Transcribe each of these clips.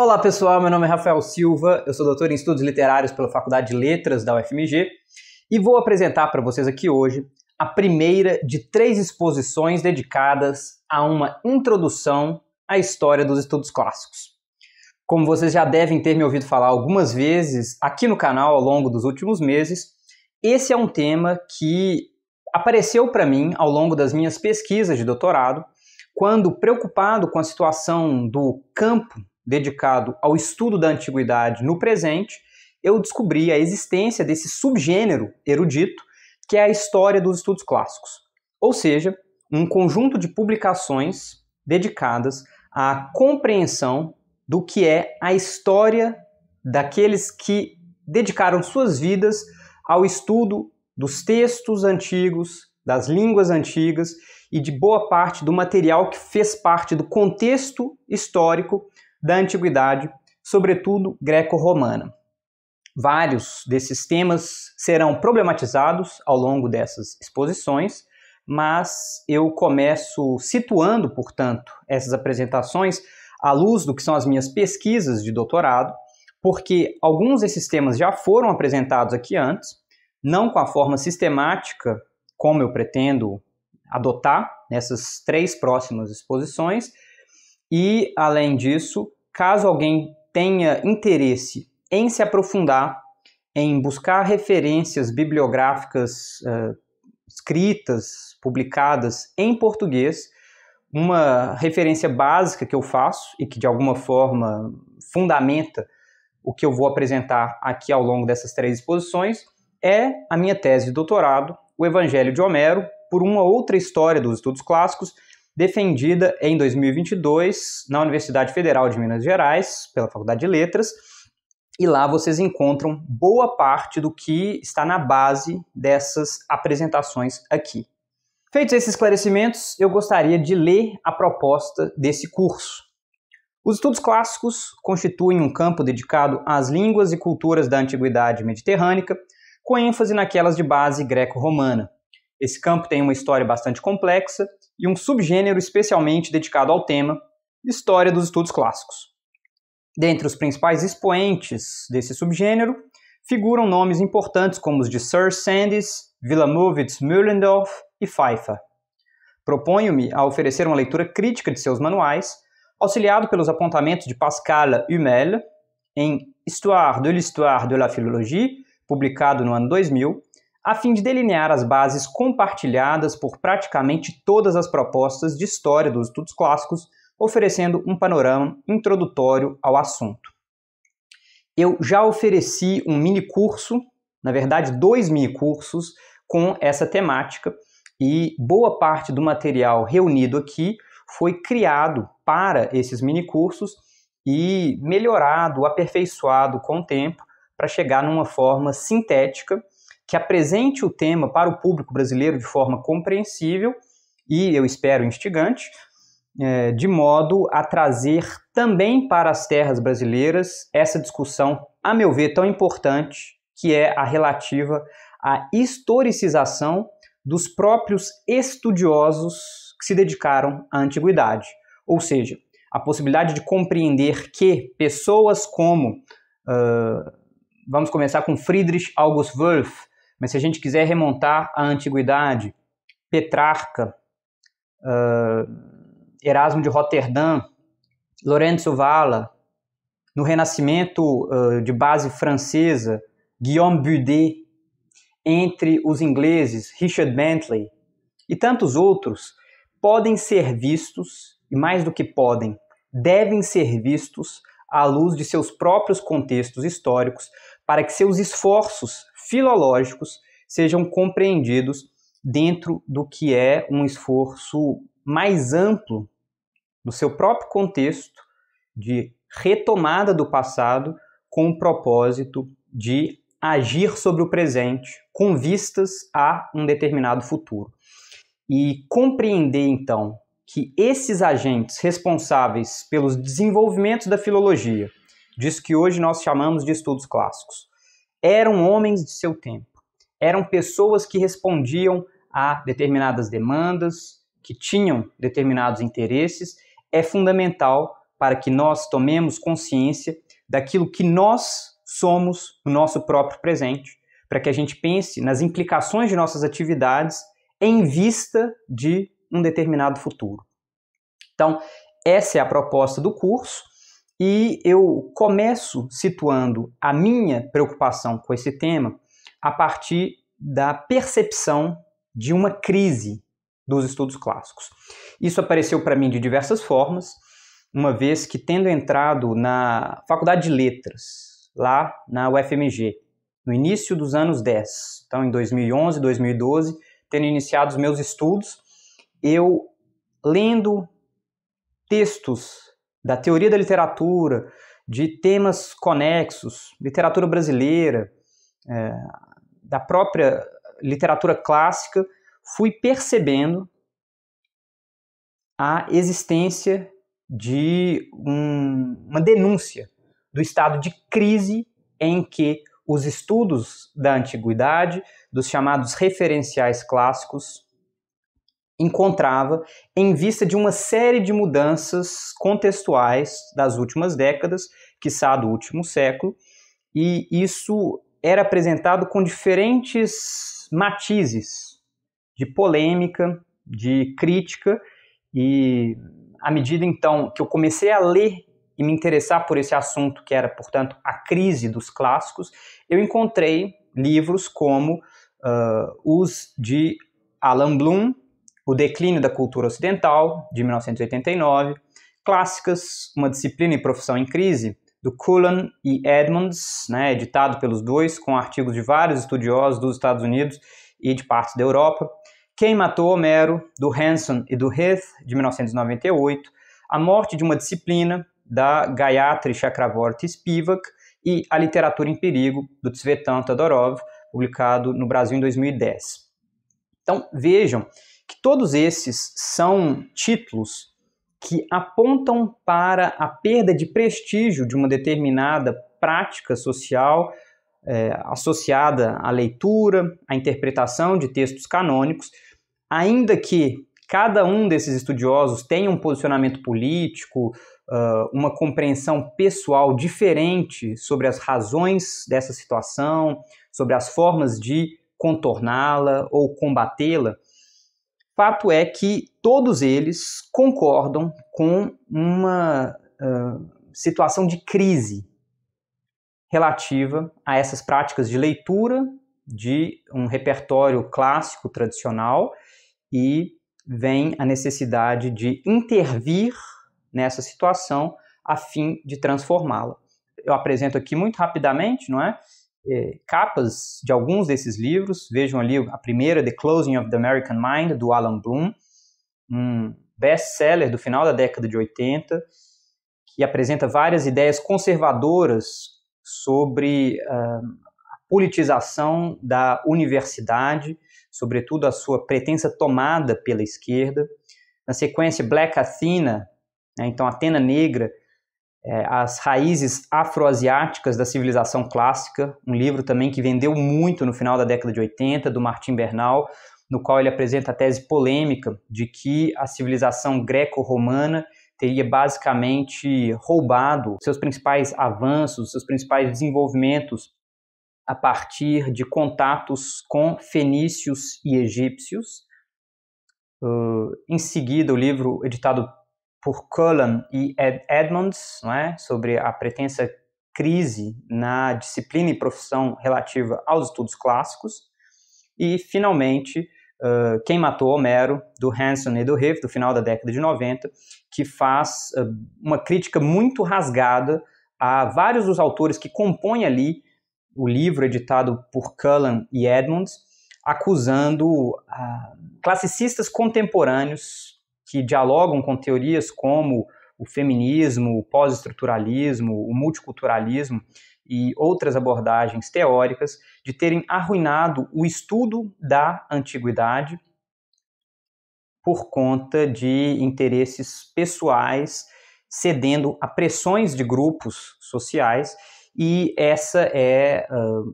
Olá pessoal, meu nome é Rafael Silva, eu sou doutor em Estudos Literários pela Faculdade de Letras da UFMG e vou apresentar para vocês aqui hoje a primeira de 3 exposições dedicadas a uma introdução à história dos estudos clássicos. Como vocês já devem ter me ouvido falar algumas vezes aqui no canal ao longo dos últimos meses, esse é um tema que apareceu para mim ao longo das minhas pesquisas de doutorado, quando, preocupado com a situação do campo dedicado ao estudo da antiguidade no presente, eu descobri a existência desse subgênero erudito, que é a história dos estudos clássicos. Ou seja, um conjunto de publicações dedicadas à compreensão do que é a história daqueles que dedicaram suas vidas ao estudo dos textos antigos, das línguas antigas e de boa parte do material que fez parte do contexto histórico da antiguidade, sobretudo greco-romana. Vários desses temas serão problematizados ao longo dessas exposições, mas eu começo situando, portanto, essas apresentações à luz do que são as minhas pesquisas de doutorado, porque alguns desses temas já foram apresentados aqui antes, não com a forma sistemática como eu pretendo adotar nessas 3 próximas exposições, e, além disso, caso alguém tenha interesse em se aprofundar, em buscar referências bibliográficas escritas, publicadas em português, uma referência básica que eu faço e que de alguma forma fundamenta o que eu vou apresentar aqui ao longo dessas 3 exposições é a minha tese de doutorado, O Evangelho de Homero, por uma outra história dos estudos clássicos, defendida em 2022 na Universidade Federal de Minas Gerais, pela Faculdade de Letras, e lá vocês encontram boa parte do que está na base dessas apresentações aqui. Feitos esses esclarecimentos, eu gostaria de ler a proposta desse curso. Os estudos clássicos constituem um campo dedicado às línguas e culturas da antiguidade mediterrânica, com ênfase naquelas de base greco-romana. Esse campo tem uma história bastante complexa e um subgênero especialmente dedicado ao tema História dos Estudos Clássicos. Dentre os principais expoentes desse subgênero, figuram nomes importantes como os de Sir Sandys, Wilamowitz Mühlendorf e Pfeiffer. Proponho-me a oferecer uma leitura crítica de seus manuais, auxiliado pelos apontamentos de Pascal Hummel, em Histoire de l'Histoire de la Philologie, publicado no ano 2000, a fim de delinear as bases compartilhadas por praticamente todas as propostas de história dos estudos clássicos, oferecendo um panorama introdutório ao assunto. Eu já ofereci um mini-curso, na verdade 2 mini-cursos, com essa temática, e boa parte do material reunido aqui foi criado para esses mini-cursos e melhorado, aperfeiçoado com o tempo, para chegar numa forma sintética que apresente o tema para o público brasileiro de forma compreensível e, eu espero, instigante, de modo a trazer também para as terras brasileiras essa discussão, a meu ver, tão importante, que é a relativa à historicização dos próprios estudiosos que se dedicaram à antiguidade. Ou seja, a possibilidade de compreender que pessoas como, vamos começar com Friedrich August Wolff, mas se a gente quiser remontar à antiguidade, Petrarca, Erasmo de Roterdã, Lourenço Valla, no Renascimento de base francesa, Guillaume Budet, entre os ingleses, Richard Bentley e tantos outros, podem ser vistos, e mais do que podem, devem ser vistos à luz de seus próprios contextos históricos, para que seus esforços filológicos sejam compreendidos dentro do que é um esforço mais amplo do seu próprio contexto de retomada do passado com o propósito de agir sobre o presente com vistas a um determinado futuro. E compreender, então, que esses agentes responsáveis pelos desenvolvimentos da filologia, disso que hoje nós chamamos de estudos clássicos, eram homens de seu tempo, eram pessoas que respondiam a determinadas demandas, que tinham determinados interesses, é fundamental para que nós tomemos consciência daquilo que nós somos no nosso próprio presente, para que a gente pense nas implicações de nossas atividades em vista de um determinado futuro. Então, essa é a proposta do curso e eu começo situando a minha preocupação com esse tema a partir da percepção de uma crise dos estudos clássicos. Isso apareceu para mim de diversas formas, uma vez que, tendo entrado na Faculdade de Letras, lá na UFMG, no início dos anos 10, então em 2011, 2012, tendo iniciado os meus estudos, eu lendo textos da teoria da literatura, de temas conexos, literatura brasileira, da própria literatura clássica, fui percebendo a existência de uma denúncia do estado de crise em que os estudos da antiguidade, dos chamados referenciais clássicos, encontrava em vista de uma série de mudanças contextuais das últimas décadas, quiçá do último século, e isso era apresentado com diferentes matizes de polêmica, de crítica, e à medida então que eu comecei a ler e me interessar por esse assunto, que era, portanto, a crise dos clássicos, eu encontrei livros como os de Alan Bloom, O Declínio da Cultura Ocidental, de 1989, clássicas, Uma Disciplina e Profissão em Crise, do Cullen e Edmonds, né, editado pelos dois, com artigos de vários estudiosos dos Estados Unidos e de partes da Europa, Quem Matou Homero, do Hanson e do Heath, de 1998, A Morte de uma Disciplina, da Gayatri Chakravorty Spivak, e A Literatura em Perigo, do Tsvetan Todorov, publicado no Brasil em 2010. Então, vejam que todos esses são títulos que apontam para a perda de prestígio de uma determinada prática social associada à leitura, à interpretação de textos canônicos, ainda que cada um desses estudiosos tenha um posicionamento político, uma compreensão pessoal diferente sobre as razões dessa situação, sobre as formas de contorná-la ou combatê-la. Fato é que todos eles concordam com uma situação de crise relativa a essas práticas de leitura de um repertório clássico tradicional, e vem a necessidade de intervir nessa situação a fim de transformá-la. Eu apresento aqui muito rapidamente, não é? Capas de alguns desses livros. Vejam ali a primeira, The Closing of the American Mind, do Alan Bloom, um best-seller do final da década de 80, que apresenta várias ideias conservadoras sobre a politização da universidade, sobretudo a sua pretensa tomada pela esquerda. Na sequência, Black Athena, né, então Atena Negra, as raízes afroasiáticas da civilização clássica, um livro também que vendeu muito no final da década de 80, do Martin Bernal, no qual ele apresenta a tese polêmica de que a civilização greco-romana teria basicamente roubado seus principais avanços, seus principais desenvolvimentos a partir de contatos com fenícios e egípcios. Em seguida, o livro editado por Cullen e Edmonds, não é? Sobre a pretensa crise na disciplina e profissão relativa aos estudos clássicos. E, finalmente, Quem Matou Homero, do Hanson e do Heath, do final da década de 90, que faz uma crítica muito rasgada a vários dos autores que compõem ali o livro editado por Cullen e Edmonds, acusando classicistas contemporâneos que dialogam com teorias como o feminismo, o pós-estruturalismo, o multiculturalismo e outras abordagens teóricas, de terem arruinado o estudo da antiguidade por conta de interesses pessoais, cedendo a pressões de grupos sociais, e essa é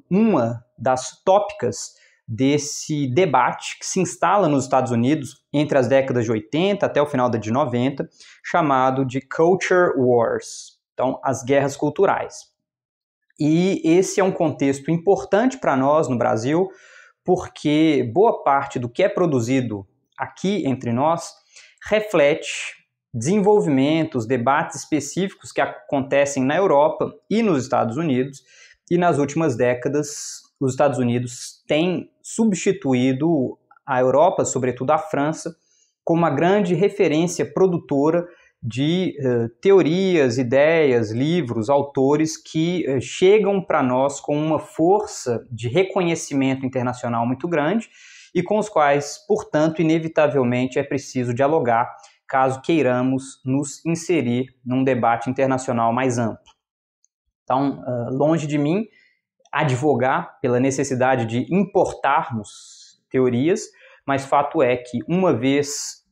uma das tópicas desse debate que se instala nos Estados Unidos entre as décadas de 80 até o final da de 90, chamado de Culture Wars, então as guerras culturais. E esse é um contexto importante para nós no Brasil, porque boa parte do que é produzido aqui entre nós reflete desenvolvimentos, debates específicos que acontecem na Europa e nos Estados Unidos, e nas últimas décadas os Estados Unidos têm substituído a Europa, sobretudo a França, como uma grande referência produtora de teorias, ideias, livros, autores que chegam para nós com uma força de reconhecimento internacional muito grande e com os quais, portanto, inevitavelmente é preciso dialogar caso queiramos nos inserir num debate internacional mais amplo. Então, longe de mim advogar pela necessidade de importarmos teorias, mas fato é que, uma vez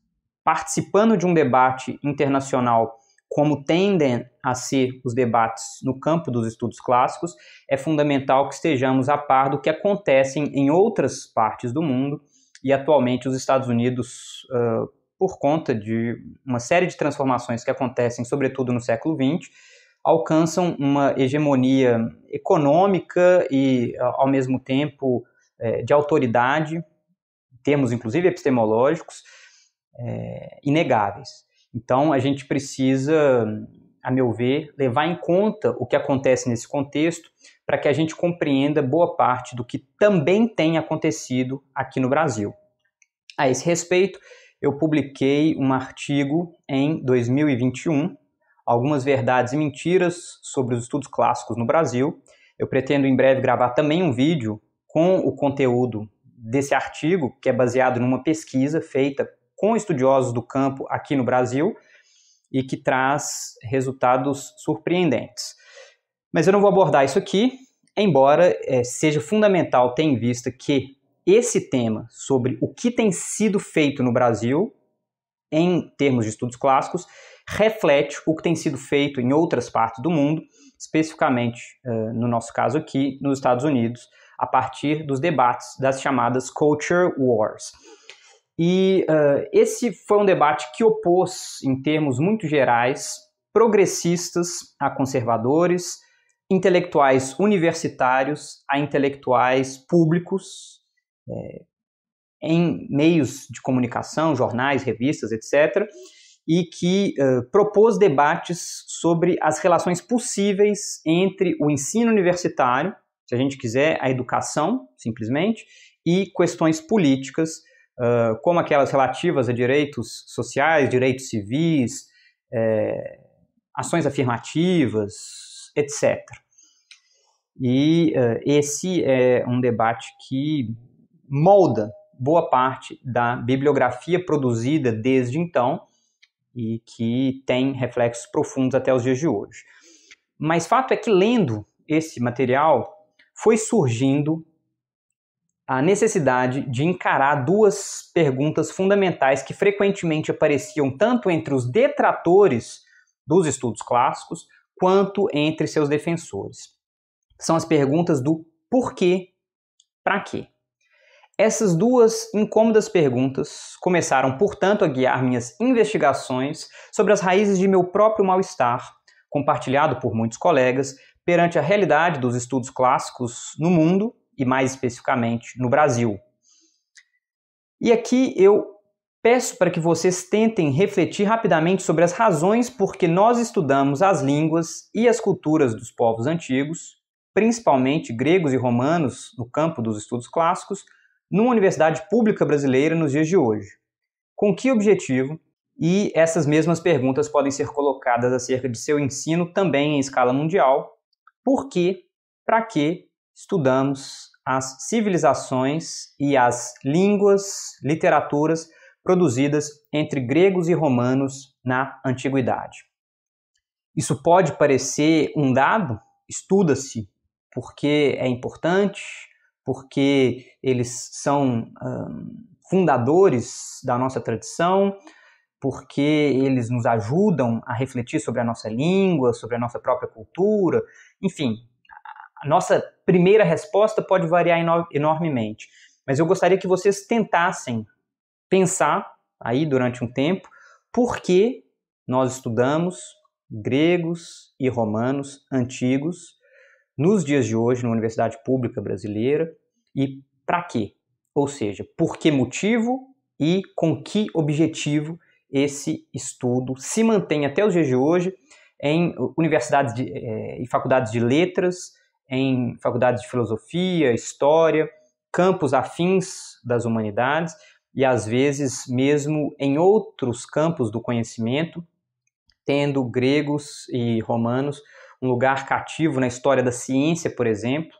participando de um debate internacional, como tendem a ser os debates no campo dos estudos clássicos, é fundamental que estejamos a par do que acontece em outras partes do mundo, e atualmente os Estados Unidos, por conta de uma série de transformações que acontecem, sobretudo no século XX, alcançam uma hegemonia econômica e, ao mesmo tempo, de autoridade, em termos inclusive epistemológicos, inegáveis. Então, a gente precisa, a meu ver, levar em conta o que acontece nesse contexto para que a gente compreenda boa parte do que também tem acontecido aqui no Brasil. A esse respeito, eu publiquei um artigo em 2021, Algumas Verdades e Mentiras sobre os Estudos Clássicos no Brasil. Eu pretendo em breve gravar também um vídeo com o conteúdo desse artigo, que é baseado numa pesquisa feita com estudiosos do campo aqui no Brasil e que traz resultados surpreendentes. Mas eu não vou abordar isso aqui, embora seja fundamental ter em vista que esse tema sobre o que tem sido feito no Brasil, em termos de estudos clássicos, reflete o que tem sido feito em outras partes do mundo, especificamente, no nosso caso aqui, nos Estados Unidos, a partir dos debates das chamadas Culture Wars. E esse foi um debate que opôs, em termos muito gerais, progressistas a conservadores, intelectuais universitários a intelectuais públicos, em meios de comunicação, jornais, revistas, etc., e que propôs debates sobre as relações possíveis entre o ensino universitário, se a gente quiser, a educação, simplesmente, e questões políticas, como aquelas relativas a direitos sociais, direitos civis, ações afirmativas, etc. E esse é um debate que molda boa parte da bibliografia produzida desde então e que tem reflexos profundos até os dias de hoje. Mas fato é que, lendo esse material, foi surgindo a necessidade de encarar duas perguntas fundamentais que frequentemente apareciam tanto entre os detratores dos estudos clássicos quanto entre seus defensores. São as perguntas do porquê, para quê. Essas duas incômodas perguntas começaram, portanto, a guiar minhas investigações sobre as raízes de meu próprio mal-estar, compartilhado por muitos colegas, perante a realidade dos estudos clássicos no mundo e, mais especificamente, no Brasil. E aqui eu peço para que vocês tentem refletir rapidamente sobre as razões por que nós estudamos as línguas e as culturas dos povos antigos, principalmente gregos e romanos, no campo dos estudos clássicos, numa universidade pública brasileira nos dias de hoje. Com que objetivo? E essas mesmas perguntas podem ser colocadas acerca de seu ensino também em escala mundial. Por quê? Para que estudamos as civilizações e as línguas, literaturas produzidas entre gregos e romanos na antiguidade? Isso pode parecer um dado, estuda-se porque é importante, porque eles são fundadores da nossa tradição, porque eles nos ajudam a refletir sobre a nossa língua, sobre a nossa própria cultura, enfim, a nossa primeira resposta pode variar enormemente. mas eu gostaria que vocês tentassem pensar aí durante um tempo por que nós estudamos gregos e romanos antigos nos dias de hoje na Universidade Pública Brasileira e para quê? Ou seja, por que motivo e com que objetivo esse estudo se mantém até os dias de hoje em universidades e faculdades de letras, em faculdades de filosofia, história, campos afins das humanidades e às vezes mesmo em outros campos do conhecimento, tendo gregos e romanos um lugar cativo na história da ciência, por exemplo,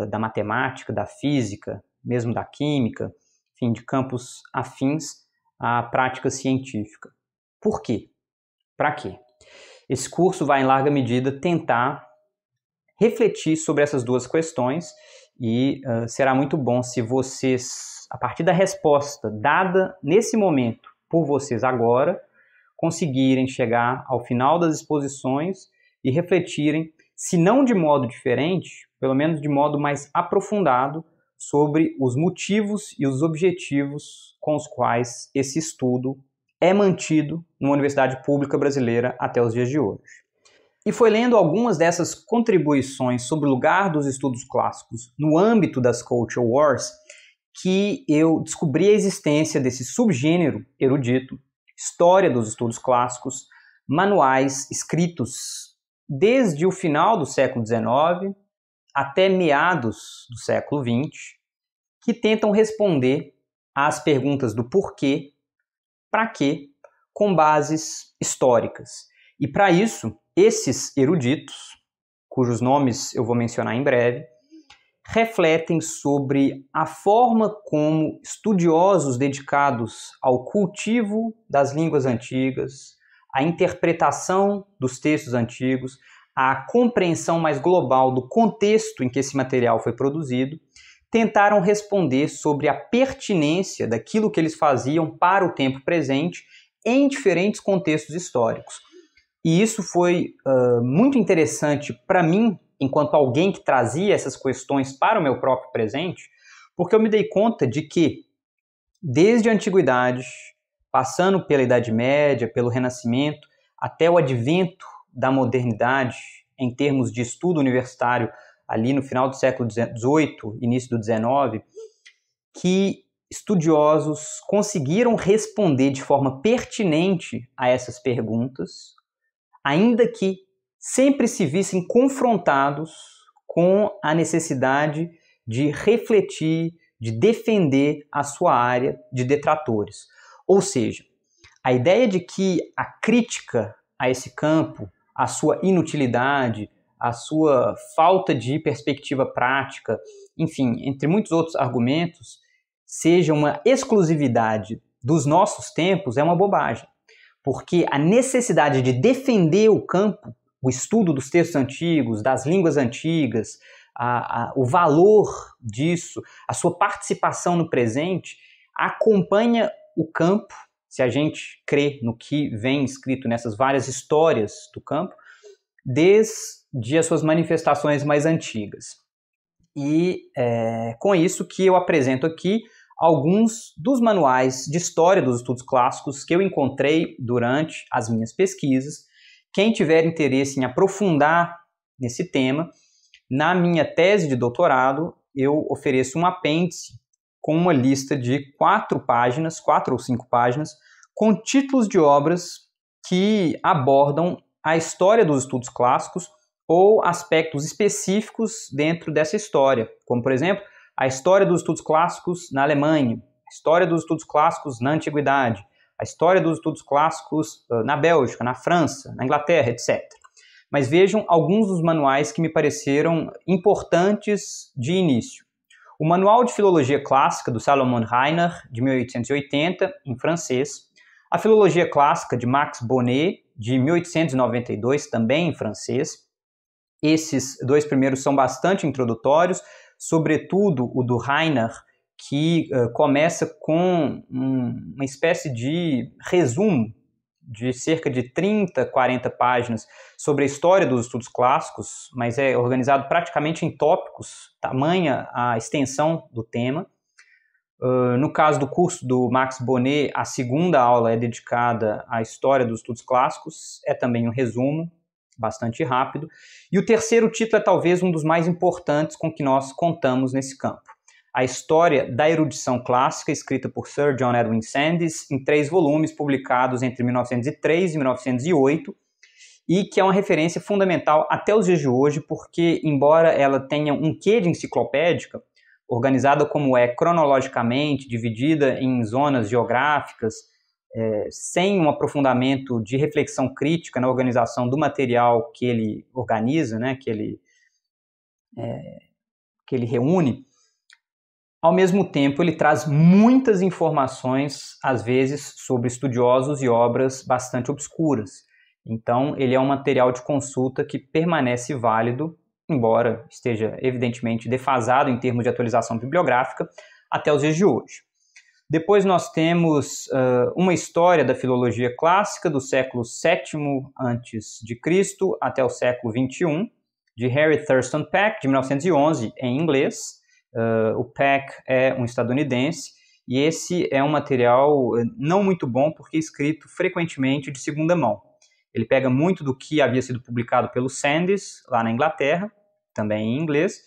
da matemática, da física, mesmo da química, enfim, de campos afins à prática científica. Por quê? Para quê? Esse curso vai, em larga medida, tentar refletir sobre essas duas questões e será muito bom se vocês, a partir da resposta dada nesse momento por vocês agora, conseguirem chegar ao final das exposições e refletirem, se não de modo diferente, pelo menos de modo mais aprofundado, sobre os motivos e os objetivos com os quais esse estudo é mantido numa universidade pública brasileira até os dias de hoje. E foi lendo algumas dessas contribuições sobre o lugar dos estudos clássicos no âmbito das Culture Wars que eu descobri a existência desse subgênero erudito, história dos estudos clássicos, manuais escritos desde o final do século XIX até meados do século XX, que tentam responder às perguntas do porquê, para quê, com bases históricas. E para isso, esses eruditos, cujos nomes eu vou mencionar em breve, refletem sobre a forma como estudiosos dedicados ao cultivo das línguas antigas, à interpretação dos textos antigos, à compreensão mais global do contexto em que esse material foi produzido, tentaram responder sobre a pertinência daquilo que eles faziam para o tempo presente em diferentes contextos históricos. E isso foi muito interessante para mim, enquanto alguém que trazia essas questões para o meu próprio presente, porque eu me dei conta de que, desde a Antiguidade, passando pela Idade Média, pelo Renascimento, até o advento da modernidade, em termos de estudo universitário, ali no final do século XVIII, início do XIX, que estudiosos conseguiram responder de forma pertinente a essas perguntas, ainda que sempre se vissem confrontados com a necessidade de refletir, de defender a sua área de detratores. Ou seja, a ideia de que a crítica a esse campo, a sua inutilidade, a sua falta de perspectiva prática, enfim, entre muitos outros argumentos, seja uma exclusividade dos nossos tempos é uma bobagem. Porque a necessidade de defender o campo, o estudo dos textos antigos, das línguas antigas, o valor disso, a sua participação no presente, acompanha o campo, se a gente crê no que vem escrito nessas várias histórias do campo, desde as suas manifestações mais antigas. E com isso que eu apresento aqui alguns dos manuais de história dos estudos clássicos que eu encontrei durante as minhas pesquisas. Quem tiver interesse em aprofundar nesse tema, na minha tese de doutorado, eu ofereço um apêndice com uma lista de 4 ou 5 páginas, com títulos de obras que abordam a história dos estudos clássicos ou aspectos específicos dentro dessa história, como, por exemplo, a história dos estudos clássicos na Alemanha, a história dos estudos clássicos na Antiguidade, a história dos estudos clássicos na Bélgica, na França, na Inglaterra, etc. Mas vejam alguns dos manuais que me pareceram importantes de início. O Manual de Filologia Clássica, do Salomon Rainer, de 1880, em francês. A Filologia Clássica, de Max Bonnet, de 1892, também em francês. Esses 2 primeiros são bastante introdutórios, sobretudo o do Rainer, que começa com uma espécie de resumo de cerca de 30, 40 páginas sobre a história dos estudos clássicos, mas é organizado praticamente em tópicos, tamanha a extensão do tema. No caso do curso do Max Bonnet, a segunda aula é dedicada à história dos estudos clássicos, é também um resumo, bastante rápido. E o terceiro título é talvez um dos mais importantes com que nós contamos nesse campo. A História da Erudição Clássica, escrita por Sir John Edwin Sandys, em 3 volumes, publicados entre 1903 e 1908, e que é uma referência fundamental até os dias de hoje, porque, embora ela tenha um quê de enciclopédica, organizada como é cronologicamente, dividida em zonas geográficas, sem um aprofundamento de reflexão crítica na organização do material que ele organiza, né, que ele reúne, ao mesmo tempo ele traz muitas informações, às vezes, sobre estudiosos e obras bastante obscuras. Então, ele é um material de consulta que permanece válido, embora esteja evidentemente defasado em termos de atualização bibliográfica, até os dias de hoje. Depois nós temos uma história da filologia clássica do século VII a.C. até o século XXI, de Harry Thurston Peck, de 1911, em inglês. O Peck é um estadunidense, e esse é um material não muito bom, porque é escrito frequentemente de segunda mão. Ele pega muito do que havia sido publicado pelo Sandys, lá na Inglaterra, também em inglês,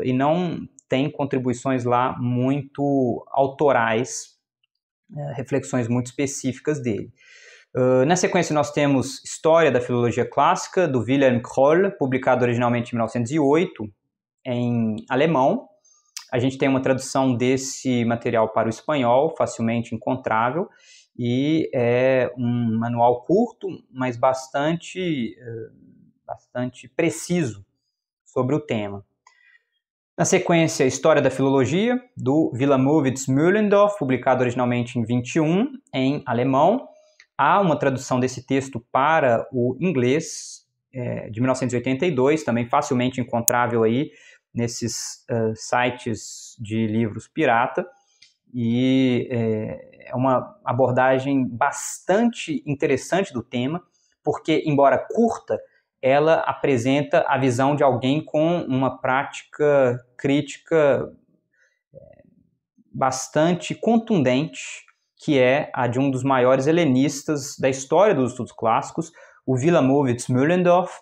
e não tem contribuições lá muito autorais, reflexões muito específicas dele. Na sequência nós temos História da Filologia Clássica, do Wilhelm Kroll, publicado originalmente em 1908, em alemão. A gente tem uma tradução desse material para o espanhol, facilmente encontrável, e é um manual curto, mas bastante preciso sobre o tema. Na sequência, História da Filologia, do Wilamowitz Mühlendorf, publicado originalmente em 21, em alemão. Há uma tradução desse texto para o inglês, de 1982, também facilmente encontrável aí nesses sites de livros pirata, e é uma abordagem bastante interessante do tema, porque, embora curta, ela apresenta a visão de alguém com uma prática crítica bastante contundente, que é a de um dos maiores helenistas da história dos estudos clássicos, o Wilamowitz Mühlendorf,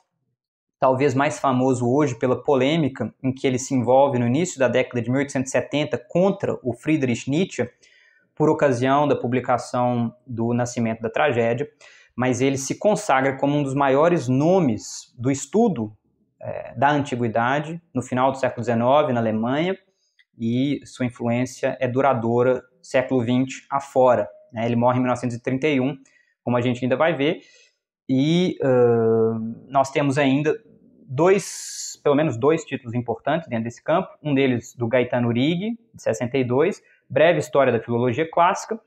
talvez mais famoso hoje pela polêmica em que ele se envolve no início da década de 1870 contra o Friedrich Nietzsche, por ocasião da publicação do Nascimento da Tragédia, mas ele se consagra como um dos maiores nomes do estudo da antiguidade, no final do século XIX, na Alemanha, e sua influência é duradoura século XX afora. Ele morre em 1931, como a gente ainda vai ver, e nós temos ainda pelo menos dois títulos importantes dentro desse campo, um deles do Gaetano Righi, de 62, Breve História da Filologia Clássica.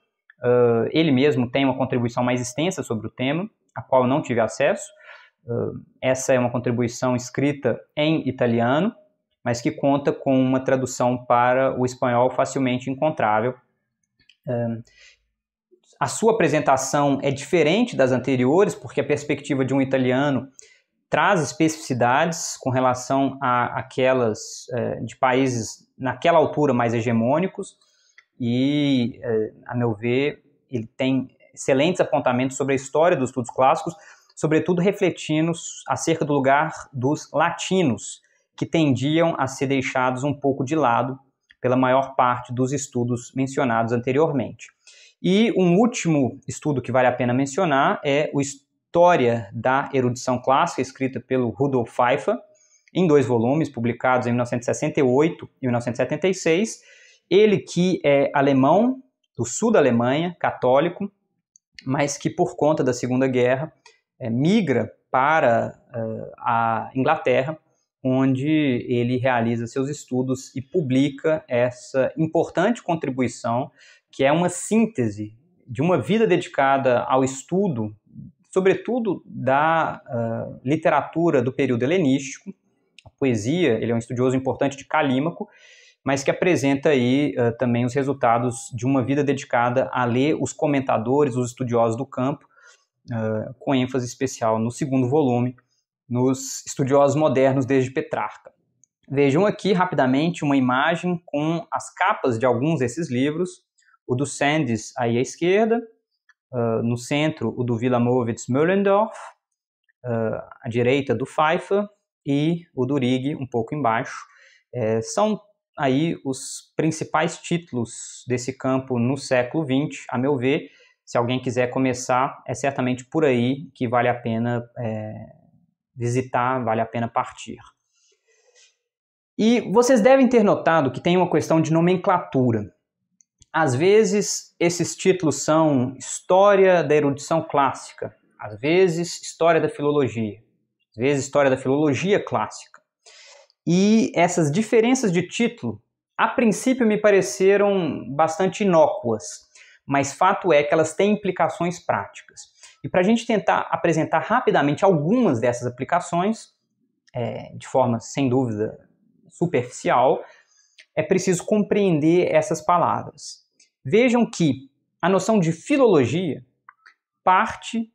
Ele mesmo tem uma contribuição mais extensa sobre o tema, a qual eu não tive acesso. Essa é uma contribuição escrita em italiano, mas que conta com uma tradução para o espanhol facilmente encontrável. A sua apresentação é diferente das anteriores, porque a perspectiva de um italiano traz especificidades com relação a aquelas de países naquela altura mais hegemônicos, e, a meu ver, ele tem excelentes apontamentos sobre a história dos estudos clássicos, sobretudo refletindo acerca do lugar dos latinos, que tendiam a ser deixados um pouco de lado pela maior parte dos estudos mencionados anteriormente. E um último estudo que vale a pena mencionar é o História da Erudição Clássica, escrita pelo Rudolf Pfeiffer, em 2 volumes, publicados em 1968 e 1976. Ele que é alemão, do sul da Alemanha, católico, mas que por conta da Segunda Guerra migra para a Inglaterra, onde ele realiza seus estudos e publica essa importante contribuição, que é uma síntese de uma vida dedicada ao estudo, sobretudo da literatura do período helenístico, a poesia. Ele é um estudioso importante de Calímaco, mas que apresenta aí também os resultados de uma vida dedicada a ler os comentadores, os estudiosos do campo, com ênfase especial no segundo volume, nos estudiosos modernos desde Petrarca. Vejam aqui rapidamente uma imagem com as capas de alguns desses livros, o do Sandys aí à esquerda, no centro o do Wilamowitz-Moellendorff, à direita do Pfeiffer e o do Rigg um pouco embaixo. São aí os principais títulos desse campo no século XX, a meu ver. Se alguém quiser começar, é certamente por aí que vale a pena visitar, vale a pena partir. E vocês devem ter notado que tem uma questão de nomenclatura. Às vezes, esses títulos são História da Erudição Clássica, às vezes, História da Filologia, às vezes, História da Filologia Clássica. E essas diferenças de título, a princípio, me pareceram bastante inócuas, mas fato é que elas têm implicações práticas. E para a gente tentar apresentar rapidamente algumas dessas aplicações, de forma, sem dúvida, superficial, é preciso compreender essas palavras. Vejam que a noção de filologia parte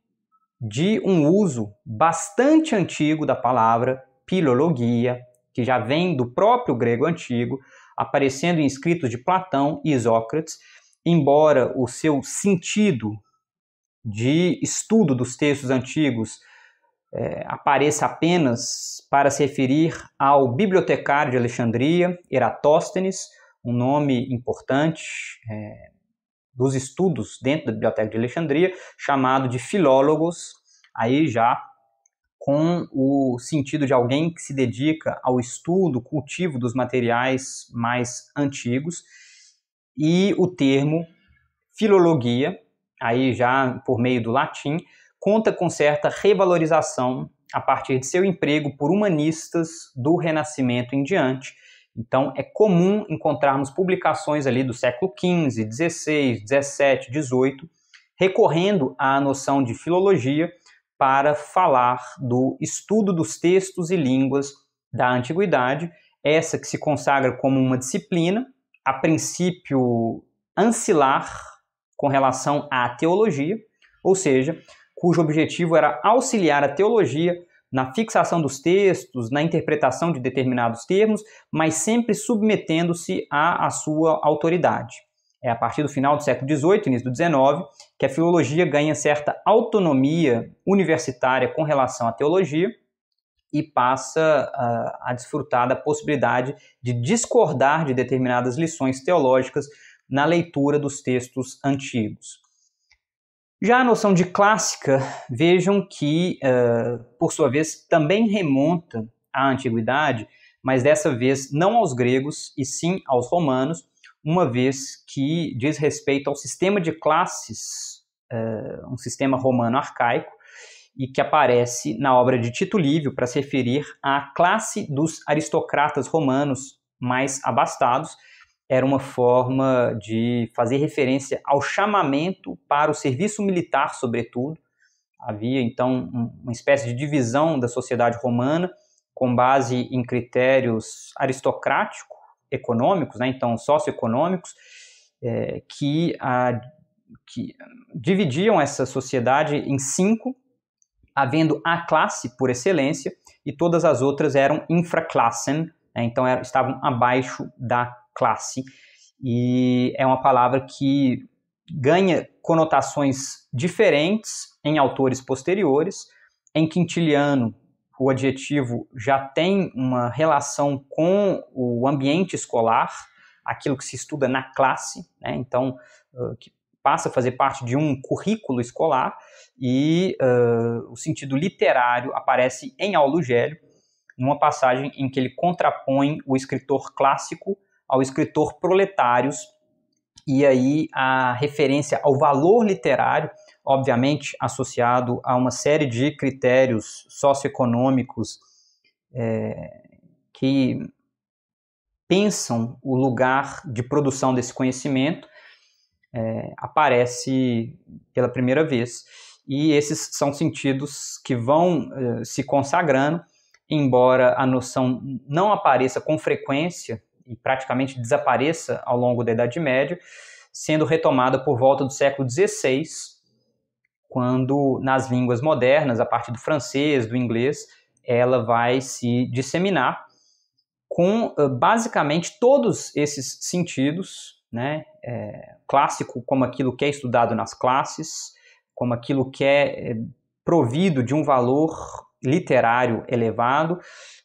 de um uso bastante antigo da palavra filologia, que já vem do próprio grego antigo, aparecendo em escritos de Platão e Isócrates, embora o seu sentido de estudo dos textos antigos apareça apenas para se referir ao bibliotecário de Alexandria, Eratóstenes, um nome importante dos estudos dentro da Biblioteca de Alexandria, chamado de filólogos, aí já com o sentido de alguém que se dedica ao estudo, cultivo dos materiais mais antigos, e o termo filologia, aí já por meio do latim, conta com certa revalorização a partir de seu emprego por humanistas do Renascimento em diante. Então, é comum encontrarmos publicações ali do século XV, XVI, XVII, XVIII, recorrendo à noção de filologia para falar do estudo dos textos e línguas da antiguidade, essa que se consagra como uma disciplina, a princípio ancilar com relação à teologia, ou seja, cujo objetivo era auxiliar a teologia na fixação dos textos, na interpretação de determinados termos, mas sempre submetendo-se à sua autoridade. É a partir do final do século XVIII, início do XIX, que a filologia ganha certa autonomia universitária com relação à teologia e passa a desfrutar da possibilidade de discordar de determinadas lições teológicas na leitura dos textos antigos. Já a noção de clássica, vejam que, por sua vez, também remonta à antiguidade, mas dessa vez não aos gregos, e sim aos romanos, uma vez que diz respeito ao sistema de classes, um sistema romano arcaico, e que aparece na obra de Tito Livio para se referir à classe dos aristocratas romanos mais abastados. Era uma forma de fazer referência ao chamamento para o serviço militar, sobretudo. Havia, então, uma espécie de divisão da sociedade romana com base em critérios aristocráticos, econômicos, né? Então, socioeconômicos, que dividiam essa sociedade em 5, havendo a classe por excelência, e todas as outras eram infraklassen, né? Então estavam abaixo da classe, e é uma palavra que ganha conotações diferentes em autores posteriores. Em Quintiliano, o adjetivo já tem uma relação com o ambiente escolar, aquilo que se estuda na classe, né? Então, que passa a fazer parte de um currículo escolar, e o sentido literário aparece em Aulo Gélio, numa passagem em que ele contrapõe o escritor clássico ao escritor proletários, e aí a referência ao valor literário, obviamente associado a uma série de critérios socioeconômicos que pensam o lugar de produção desse conhecimento, aparece pela primeira vez. E esses são sentidos que vão se consagrando, embora a noção não apareça com frequência e praticamente desapareça ao longo da Idade Média, sendo retomada por volta do século XVI, quando nas línguas modernas, a partir do francês, do inglês, ela vai se disseminar com basicamente todos esses sentidos, né? Clássico como aquilo que é estudado nas classes, como aquilo que é provido de um valor literário elevado,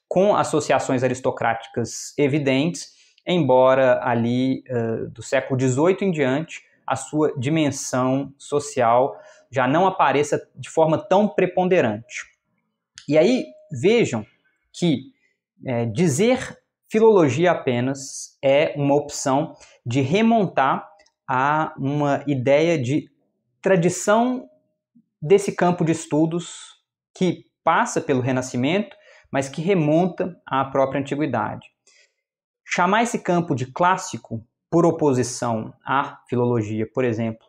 com associações aristocráticas evidentes, embora ali do século XVIII em diante a sua dimensão social já não apareça de forma tão preponderante. E aí vejam que dizer filologia apenas é uma opção de remontar a uma ideia de tradição desse campo de estudos que passa pelo Renascimento, mas que remonta à própria antiguidade. Chamar esse campo de clássico, por oposição à filologia, por exemplo,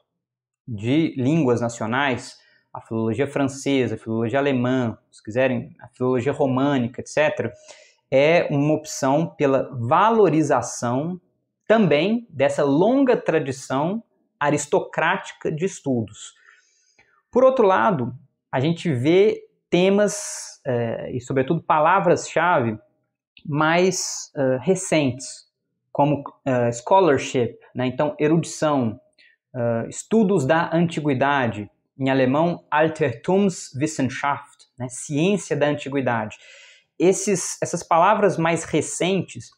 de línguas nacionais, a filologia francesa, a filologia alemã, se quiserem, a filologia românica, etc., é uma opção pela valorização também dessa longa tradição aristocrática de estudos. Por outro lado, a gente vê temas e, sobretudo, palavras-chave mais recentes, como scholarship, né? Então, erudição, estudos da antiguidade, em alemão Altertumswissenschaft, né? Ciência da antiguidade. Essas palavras mais recentes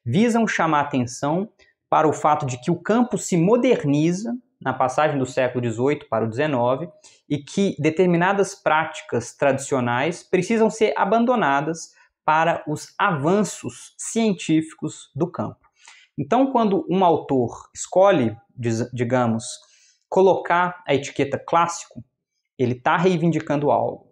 visam chamar atenção para o fato de que o campo se moderniza na passagem do século XVIII para o XIX e que determinadas práticas tradicionais precisam ser abandonadas para os avanços científicos do campo. Então, quando um autor escolhe, digamos, colocar a etiqueta clássico, ele está reivindicando algo.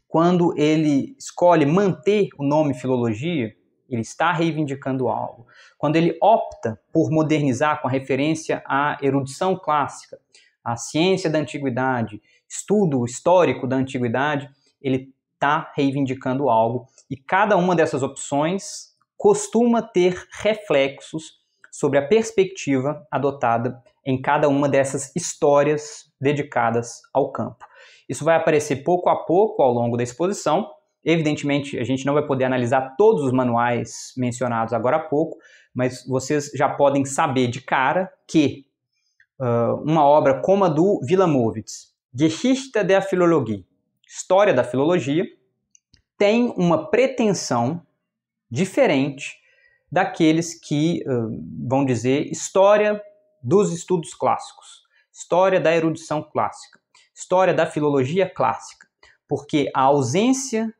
Quando ele escolhe manter o nome filologia, ele está reivindicando algo. Quando ele opta por modernizar com a referência à erudição clássica, à ciência da antiguidade, estudo histórico da antiguidade, ele está reivindicando algo. E cada uma dessas opções costuma ter reflexos sobre a perspectiva adotada em cada uma dessas histórias dedicadas ao campo. Isso vai aparecer pouco a pouco ao longo da exposição. Evidentemente, a gente não vai poder analisar todos os manuais mencionados agora há pouco, mas vocês já podem saber de cara que uma obra como a do Wilamowitz, Geschichte der Philologie, História da Filologia, tem uma pretensão diferente daqueles que vão dizer História dos Estudos Clássicos, História da Erudição Clássica, História da Filologia Clássica, porque a ausência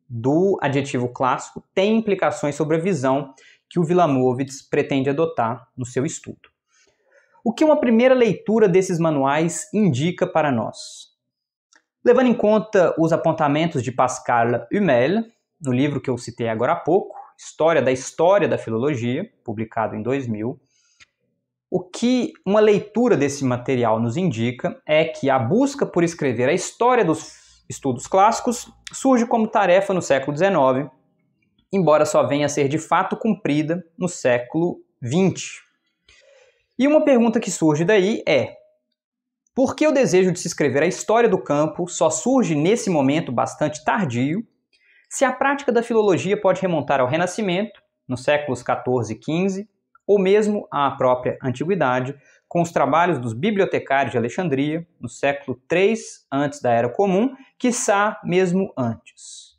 do adjetivo clássico tem implicações sobre a visão que o Wilamowitz pretende adotar no seu estudo. O que uma primeira leitura desses manuais indica para nós? Levando em conta os apontamentos de Pascal Hummel, no livro que eu citei agora há pouco, História da Filologia, publicado em 2000, o que uma leitura desse material nos indica é que a busca por escrever a história dos estudos clássicos surge como tarefa no século XIX, embora só venha a ser de fato cumprida no século XX. E uma pergunta que surge daí é: por que o desejo de se escrever a história do campo só surge nesse momento bastante tardio, se a prática da filologia pode remontar ao Renascimento, nos séculos XIV e XV, ou mesmo à própria Antiguidade, com os trabalhos dos bibliotecários de Alexandria, no século III antes da Era Comum, quiçá mesmo antes.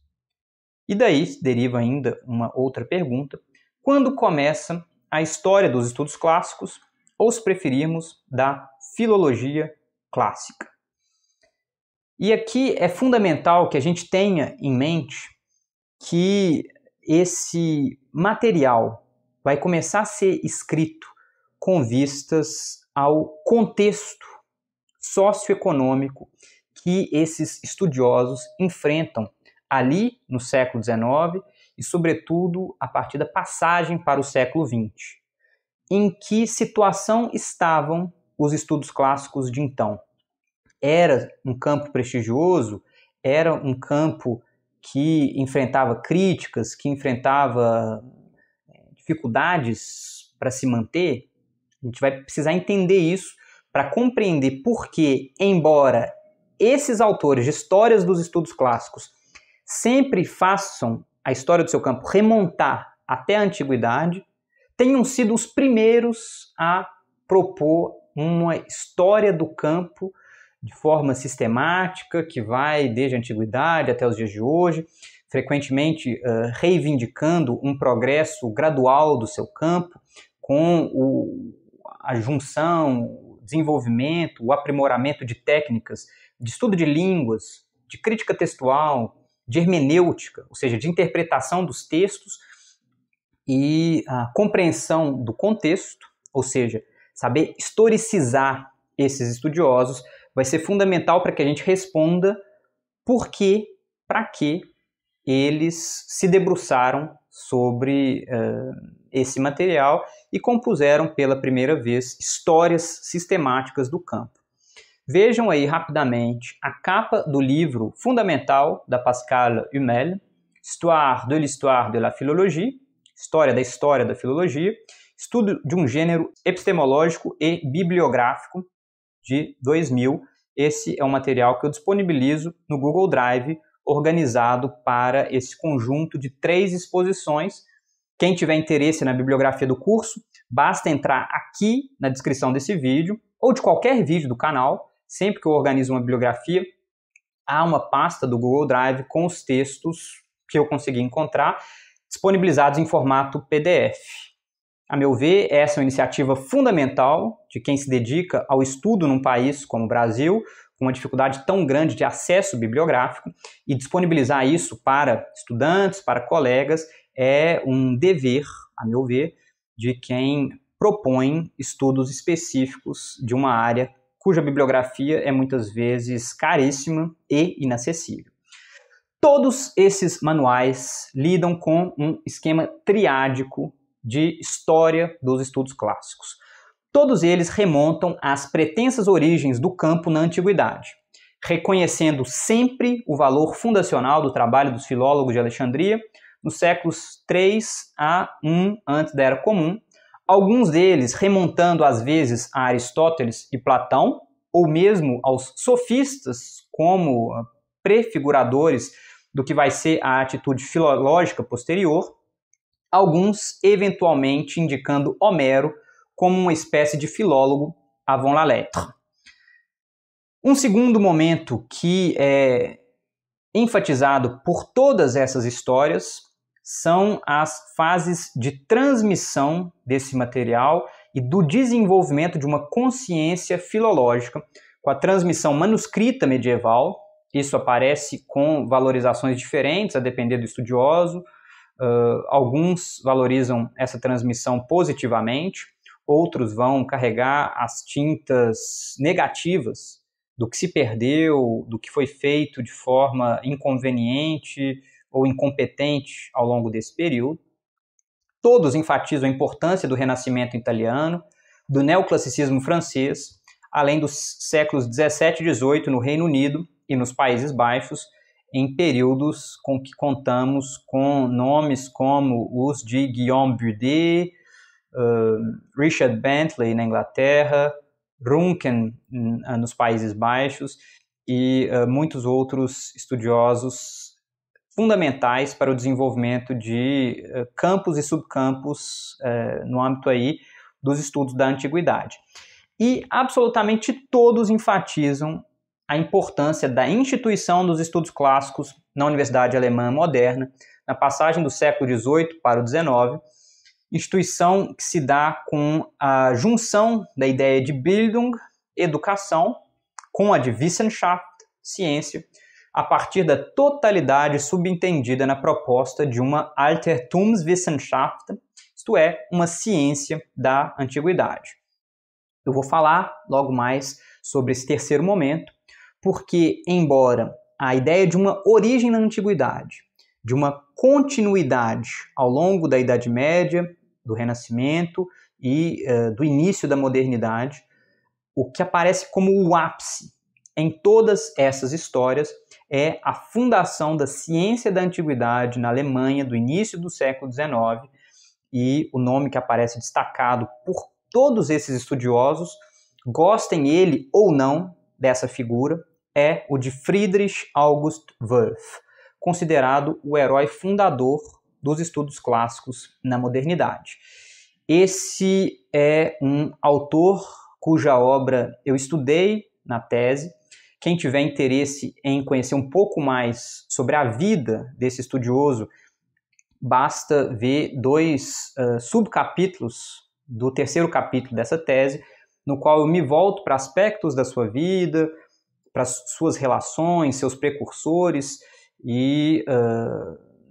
E daí deriva ainda uma outra pergunta: quando começa a história dos estudos clássicos, ou se preferirmos, da filologia clássica? E aqui é fundamental que a gente tenha em mente que esse material vai começar a ser escrito com vistas ao contexto socioeconômico que esses estudiosos enfrentam ali no século XIX e, sobretudo, a partir da passagem para o século XX. Em que situação estavam os estudos clássicos de então? Era um campo prestigioso? Era um campo que enfrentava críticas, que enfrentava dificuldades para se manter? A gente vai precisar entender isso para compreender por que, embora esses autores de histórias dos estudos clássicos sempre façam a história do seu campo remontar até a antiguidade, tenham sido os primeiros a propor uma história do campo de forma sistemática, que vai desde a antiguidade até os dias de hoje, frequentemente reivindicando um progresso gradual do seu campo, com a junção, o desenvolvimento, o aprimoramento de técnicas de estudo de línguas, de crítica textual, de hermenêutica, ou seja, de interpretação dos textos e a compreensão do contexto, ou seja, saber historicizar esses estudiosos, vai ser fundamental para que a gente responda por que, para que eles se debruçaram sobre esse material e compuseram pela primeira vez histórias sistemáticas do campo. Vejam aí rapidamente a capa do livro fundamental da Pascal Hummel, Histoire de la Philologie, História da Filologia, estudo de um gênero epistemológico e bibliográfico, de 2000. Esse é um material que eu disponibilizo no Google Drive, organizado para esse conjunto de 3 exposições. Quem tiver interesse na bibliografia do curso, basta entrar aqui na descrição desse vídeo, ou de qualquer vídeo do canal. Sempre que eu organizo uma bibliografia, há uma pasta do Google Drive com os textos que eu consegui encontrar, disponibilizados em formato PDF. A meu ver, essa é uma iniciativa fundamental de quem se dedica ao estudo num país como o Brasil, com uma dificuldade tão grande de acesso bibliográfico, e disponibilizar isso para estudantes, para colegas, é um dever, a meu ver, de quem propõe estudos específicos de uma área cuja bibliografia é muitas vezes caríssima e inacessível. Todos esses manuais lidam com um esquema triádico de história dos estudos clássicos. Todos eles remontam às pretensas origens do campo na antiguidade, reconhecendo sempre o valor fundacional do trabalho dos filólogos de Alexandria nos séculos 3 a 1 antes da Era Comum, alguns deles remontando às vezes a Aristóteles e Platão, ou mesmo aos sofistas como prefiguradores do que vai ser a atitude filológica posterior, alguns eventualmente indicando Homero como uma espécie de filólogo avant la lettre. Um segundo momento que é enfatizado por todas essas histórias são as fases de transmissão desse material e do desenvolvimento de uma consciência filológica, com a transmissão manuscrita medieval. Isso aparece com valorizações diferentes, a depender do estudioso. Alguns valorizam essa transmissão positivamente, outros vão carregar as tintas negativas do que se perdeu, do que foi feito de forma inconveniente ou incompetente ao longo desse período. Todos enfatizam a importância do Renascimento italiano, do neoclassicismo francês, além dos séculos 17 e 18 no Reino Unido e nos Países Baixos, em períodos com que contamos com nomes como os de Guillaume Budet, Richard Bentley na Inglaterra, Runcken nos Países Baixos e muitos outros estudiosos fundamentais para o desenvolvimento de campos e subcampos no âmbito aí dos estudos da antiguidade. E absolutamente todos enfatizam a importância da instituição dos estudos clássicos na Universidade Alemã moderna, na passagem do século XVIII para o XIX, instituição que se dá com a junção da ideia de Bildung, educação, com a de Wissenschaft, ciência, a partir da totalidade subentendida na proposta de uma Altertumswissenschaft, isto é, uma ciência da antiguidade. Eu vou falar logo mais sobre esse terceiro momento, porque, embora a ideia de uma origem na antiguidade, de uma continuidade ao longo da Idade Média, do Renascimento e do início da modernidade, o que aparece como o ápice em todas essas histórias é a fundação da ciência da antiguidade na Alemanha do início do século XIX, e o nome que aparece destacado por todos esses estudiosos, gostem ele ou não dessa figura, é o de Friedrich August Wolff, considerado o herói fundador dos estudos clássicos na modernidade. Esse é um autor cuja obra eu estudei na tese. Quem tiver interesse em conhecer um pouco mais sobre a vida desse estudioso, basta ver dois subcapítulos do terceiro capítulo dessa tese, no qual eu me volto para aspectos da sua vida, para suas relações, seus precursores, e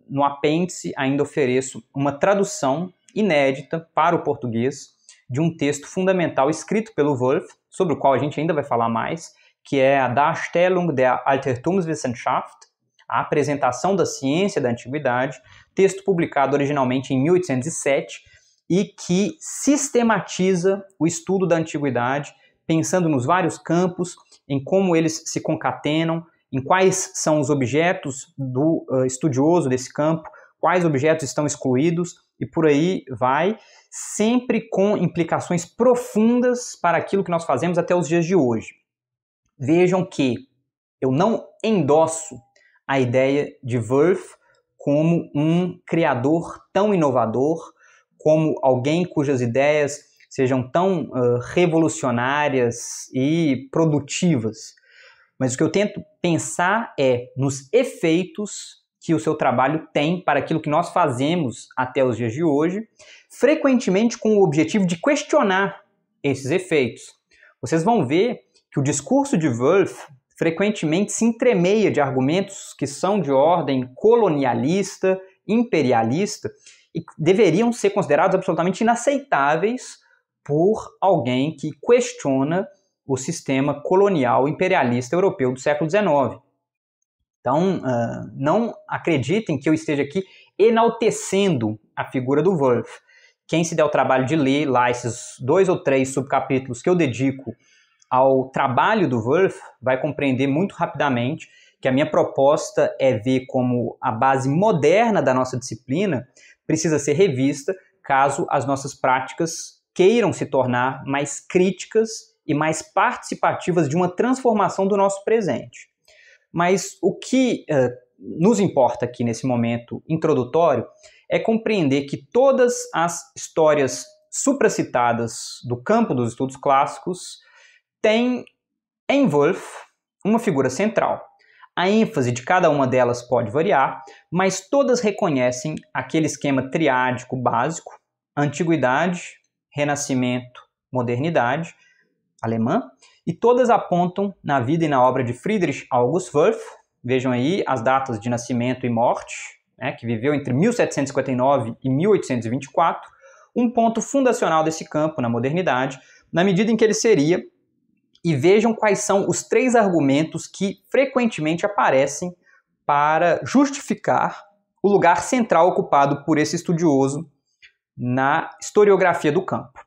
no apêndice ainda ofereço uma tradução inédita para o português de um texto fundamental escrito pelo Wolff, sobre o qual a gente ainda vai falar mais, que é a Darstellung der Altertumswissenschaft, a apresentação da ciência da antiguidade, texto publicado originalmente em 1807 e que sistematiza o estudo da antiguidade, pensando nos vários campos, em como eles se concatenam, em quais são os objetos do estudioso desse campo, quais objetos estão excluídos, e por aí vai, sempre com implicações profundas para aquilo que nós fazemos até os dias de hoje. Vejam que eu não endosso a ideia de Wolff como um criador tão inovador, como alguém cujas ideias sejam tão revolucionárias e produtivas. Mas o que eu tento pensar é nos efeitos que o seu trabalho tem para aquilo que nós fazemos até os dias de hoje, frequentemente com o objetivo de questionar esses efeitos. Vocês vão ver que o discurso de Wolff frequentemente se entremeia de argumentos que são de ordem colonialista, imperialista, e deveriam ser considerados absolutamente inaceitáveis por alguém que questiona o sistema colonial imperialista europeu do século XIX. Então, não acreditem que eu esteja aqui enaltecendo a figura do Wolff. Quem se der o trabalho de ler lá esses 2 ou 3 subcapítulos que eu dedico ao trabalho do Wolff vai compreender muito rapidamente que a minha proposta é ver como a base moderna da nossa disciplina precisa ser revista caso as nossas práticas queiram se tornar mais críticas e mais participativas de uma transformação do nosso presente. Mas o que nos importa aqui nesse momento introdutório é compreender que todas as histórias supracitadas do campo dos estudos clássicos têm em Wolff uma figura central. A ênfase de cada uma delas pode variar, mas todas reconhecem aquele esquema triádico básico, antiguidade, renascimento, modernidade, alemã, e todas apontam na vida e na obra de Friedrich August Wolff. Vejam aí as datas de nascimento e morte, né, que viveu entre 1759 e 1824, um ponto fundacional desse campo na modernidade, na medida em que ele seria, e vejam quais são os 3 argumentos que frequentemente aparecem para justificar o lugar central ocupado por esse estudioso na historiografia do campo.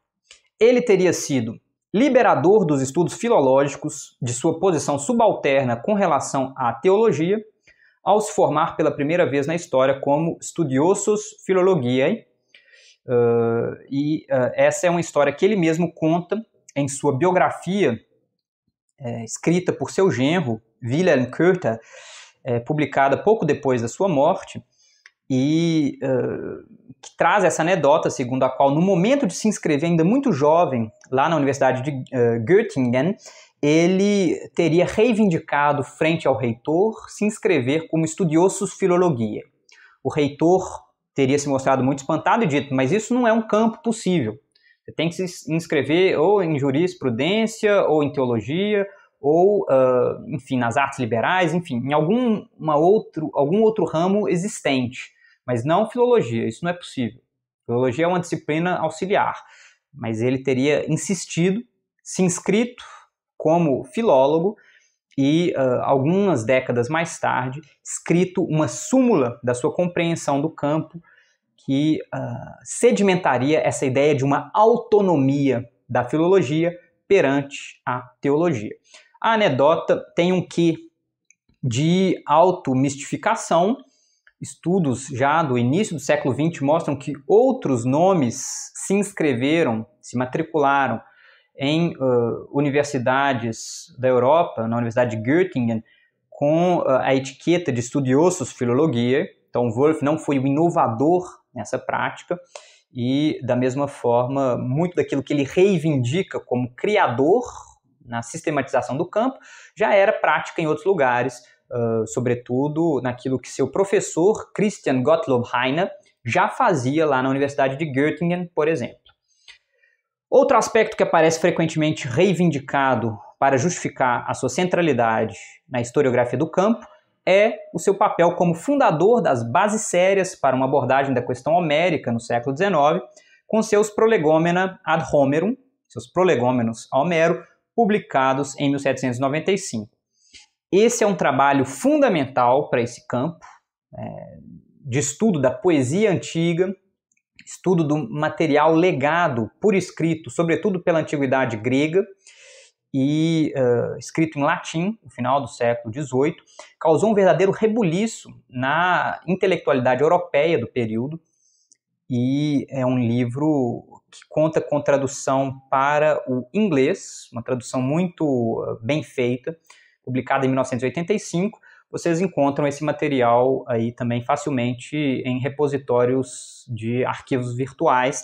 Ele teria sido liberador dos estudos filológicos de sua posição subalterna com relação à teologia, ao se formar pela primeira vez na história como studiosus philologiae, essa é uma história que ele mesmo conta em sua biografia, escrita por seu genro, Wilhelm Köther, publicada pouco depois da sua morte, e que traz essa anedota segundo a qual, no momento de se inscrever ainda muito jovem, lá na Universidade de Göttingen, ele teria reivindicado frente ao reitor se inscrever como studiosus philologiae. O reitor teria se mostrado muito espantado e dito, mas isso não é um campo possível. Você tem que se inscrever ou em jurisprudência, ou em teologia, ou, enfim, nas artes liberais, enfim, em algum outro ramo existente, mas não filologia, isso não é possível. Filologia é uma disciplina auxiliar, mas ele teria insistido, se inscrito como filólogo e, algumas décadas mais tarde, escrito uma súmula da sua compreensão do campo que sedimentaria essa ideia de uma autonomia da filologia perante a teologia. A anedota tem um quê de automistificação. Estudos já do início do século XX mostram que outros nomes se inscreveram, se matricularam em universidades da Europa, na Universidade de Göttingen, com a etiqueta de studiosus philologiae, Então, Wulff não foi o inovador nessa prática e, da mesma forma, muito daquilo que ele reivindica como criador na sistematização do campo já era prática em outros lugares, sobretudo naquilo que seu professor Christian Gottlob Heine já fazia lá na Universidade de Göttingen, por exemplo. Outro aspecto que aparece frequentemente reivindicado para justificar a sua centralidade na historiografia do campo é o seu papel como fundador das bases sérias para uma abordagem da questão homérica no século XIX, com seus Prolegomena ad Homerum, seus Prolegômenos a Homero, publicados em 1795. Esse é um trabalho fundamental para esse campo de estudo da poesia antiga, estudo do material legado por escrito, sobretudo pela antiguidade grega, e escrito em latim, no final do século XVIII, causou um verdadeiro rebuliço na intelectualidade europeia do período, e é um livro que conta com tradução para o inglês, uma tradução muito bem feita, publicada em 1985. Vocês encontram esse material aí também facilmente em repositórios de arquivos virtuais.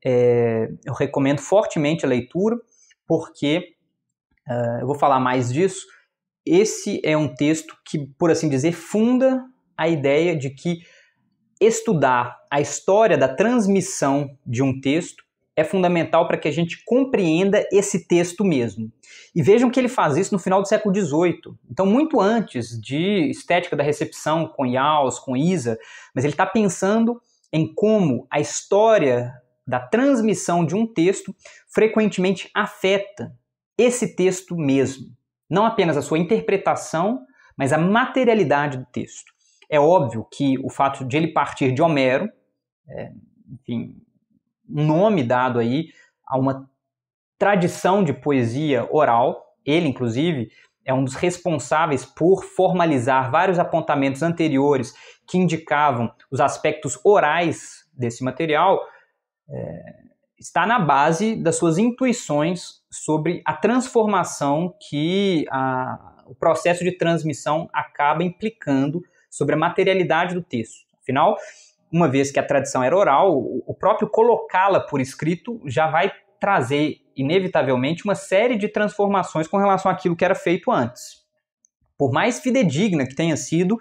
Eu recomendo fortemente a leitura, porque eu vou falar mais disso. Esse é um texto que, por assim dizer, funda a ideia de que estudar a história da transmissão de um texto é fundamental para que a gente compreenda esse texto mesmo. E vejam que ele faz isso no final do século XVIII. Então, muito antes de Estética da Recepção com Jauss, com Isa, mas ele está pensando em como a história da transmissão de um texto frequentemente afeta esse texto mesmo. Não apenas a sua interpretação, mas a materialidade do texto. É óbvio que o fato de ele partir de Homero, enfim, um nome dado aí a uma tradição de poesia oral, ele, inclusive, é um dos responsáveis por formalizar vários apontamentos anteriores que indicavam os aspectos orais desse material, está na base das suas intuições sobre a transformação que o processo de transmissão acaba implicando sobre a materialidade do texto. Afinal, uma vez que a tradição era oral, o próprio colocá-la por escrito já vai trazer, inevitavelmente, uma série de transformações com relação àquilo que era feito antes. Por mais fidedigna que tenha sido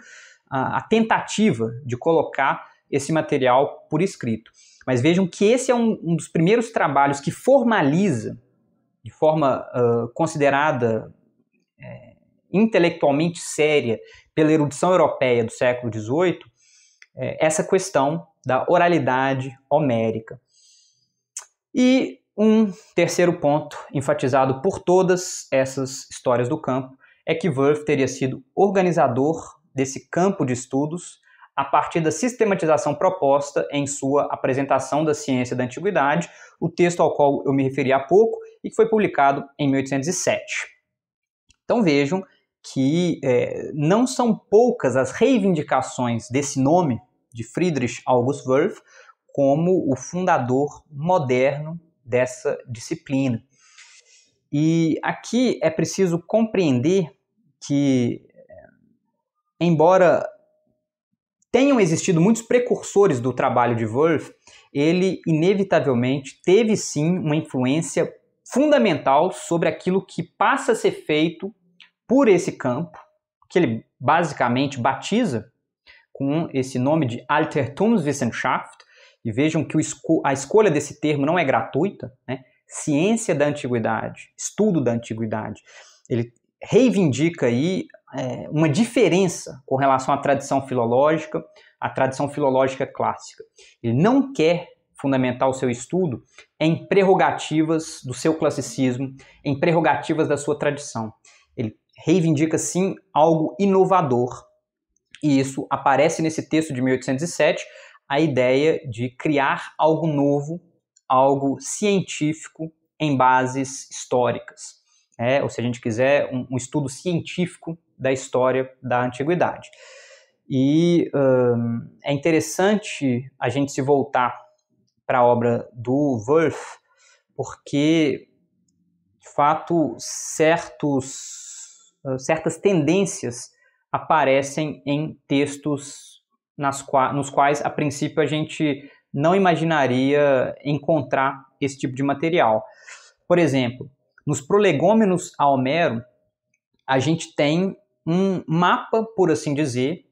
a tentativa de colocar esse material por escrito. Mas vejam que esse é um dos primeiros trabalhos que formaliza, de forma considerada intelectualmente séria pela erudição europeia do século XVIII, essa questão da oralidade homérica. E um terceiro ponto, enfatizado por todas essas histórias do campo, é que Wulff teria sido organizador desse campo de estudos a partir da sistematização proposta em sua apresentação da ciência da antiguidade, o texto ao qual eu me referi há pouco e que foi publicado em 1807. Então vejam que não são poucas as reivindicações desse nome de Friedrich August Wulff como o fundador moderno dessa disciplina. E aqui é preciso compreender que, embora tenham existido muitos precursores do trabalho de Wulff, ele inevitavelmente teve sim uma influência fundamental sobre aquilo que passa a ser feito por esse campo, que ele basicamente batiza com esse nome de Altertumswissenschaft, e vejam que a escolha desse termo não é gratuita, né? Ciência da antiguidade, estudo da antiguidade. Ele reivindica aí uma diferença com relação à tradição filológica clássica. Ele não quer fundamentar o seu estudo em prerrogativas do seu classicismo, em prerrogativas da sua tradição. Ele reivindica, sim, algo inovador. E isso aparece nesse texto de 1807, a ideia de criar algo novo, algo científico em bases históricas. Ou se a gente quiser, um estudo científico da história da antiguidade. E é interessante a gente se voltar para a obra do Wulff, porque, de fato, certas tendências aparecem em textos nos quais, a princípio, a gente não imaginaria encontrar esse tipo de material. Por exemplo, nos prolegômenos a Homero, a gente tem um mapa, por assim dizer,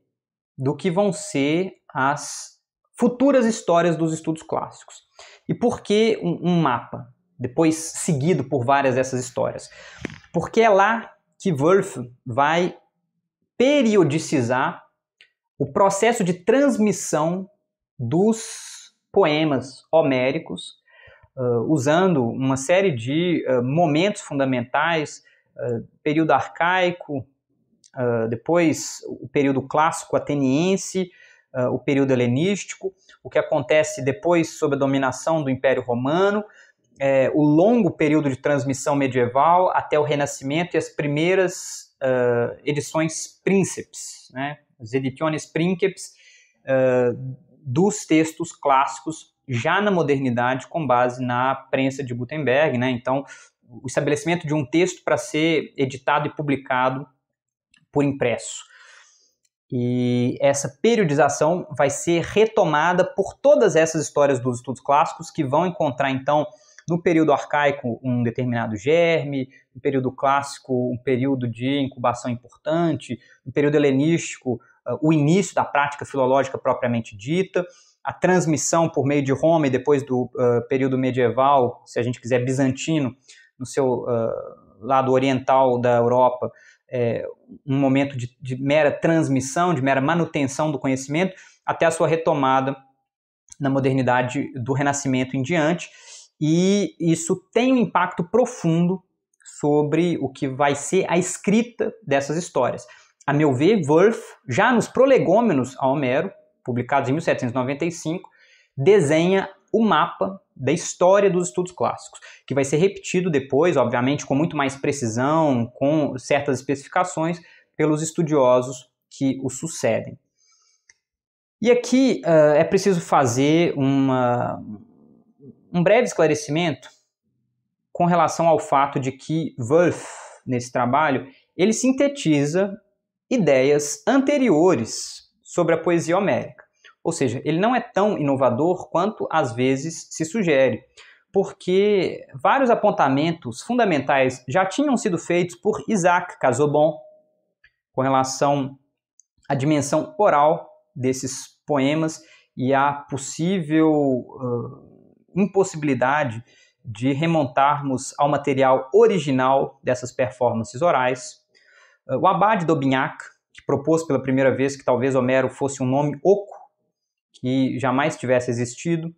do que vão ser as futuras histórias dos estudos clássicos. E por que um mapa, depois seguido por várias dessas histórias? Porque é lá que Woelf vai periodicizar o processo de transmissão dos poemas homéricos, usando uma série de momentos fundamentais, período arcaico, depois o período clássico ateniense, o período helenístico, o que acontece depois sob a dominação do Império Romano, o longo período de transmissão medieval até o Renascimento e as primeiras edições princeps, né, as editiones princeps dos textos clássicos já na modernidade com base na prensa de Gutenberg, né? Então, o estabelecimento de um texto para ser editado e publicado por impresso. E essa periodização vai ser retomada por todas essas histórias dos estudos clássicos, que vão encontrar, então, no período arcaico, um determinado germe, no período clássico, um período de incubação importante, no período helenístico, o início da prática filológica propriamente dita, a transmissão por meio de Roma e depois do período medieval, se a gente quiser bizantino, no seu lado oriental da Europa, um momento de mera transmissão, de mera manutenção do conhecimento, até a sua retomada na modernidade do Renascimento em diante, e isso tem um impacto profundo sobre o que vai ser a escrita dessas histórias. A meu ver, Woelf, já nos prolegômenos a Homero, publicados em 1795, desenha o mapa da história dos estudos clássicos, que vai ser repetido depois, obviamente, com muito mais precisão, com certas especificações, pelos estudiosos que o sucedem. E aqui é preciso fazer um breve esclarecimento com relação ao fato de que Woelf, nesse trabalho, ele sintetiza ideias anteriores sobre a poesia homérica. Ou seja, ele não é tão inovador quanto às vezes se sugere, porque vários apontamentos fundamentais já tinham sido feitos por Isaac Casaubon com relação à dimensão oral desses poemas e à possível impossibilidade de remontarmos ao material original dessas performances orais. O Abade d'Aubignac, que propôs pela primeira vez que talvez Homero fosse um nome oco, que jamais tivesse existido.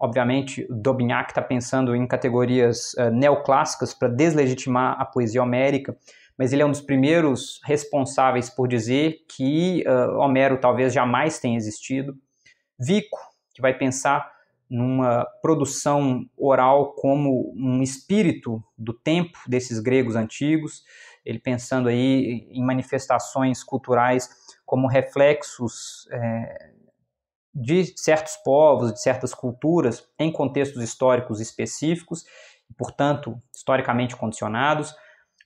Obviamente, d'Aubignac está pensando em categorias neoclássicas para deslegitimar a poesia homérica, mas ele é um dos primeiros responsáveis por dizer que Homero talvez jamais tenha existido. Vico, que vai pensar numa produção oral como um espírito do tempo desses gregos antigos, ele pensando aí em manifestações culturais como reflexos de certos povos, de certas culturas, em contextos históricos específicos, portanto, historicamente condicionados.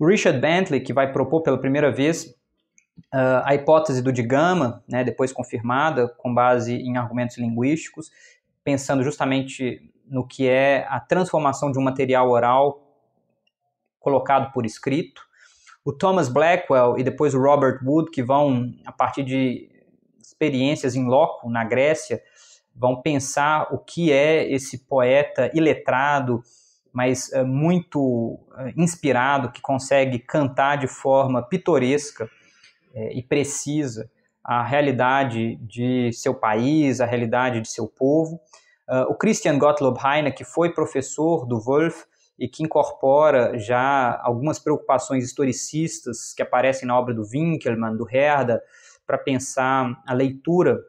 O Richard Bentley, que vai propor pela primeira vez a hipótese do digama, né, depois confirmada com base em argumentos linguísticos, pensando justamente no que é a transformação de um material oral colocado por escrito. O Thomas Blackwell e depois o Robert Wood, que vão, a partir de experiências em loco, na Grécia, vão pensar o que é esse poeta iletrado, mas muito inspirado, que consegue cantar de forma pitoresca e precisa a realidade de seu país, a realidade de seu povo. O Christian Gottlob Heine, que foi professor do Woelf e que incorpora já algumas preocupações historicistas que aparecem na obra do Winckelmann, do Herder, para pensar a leitura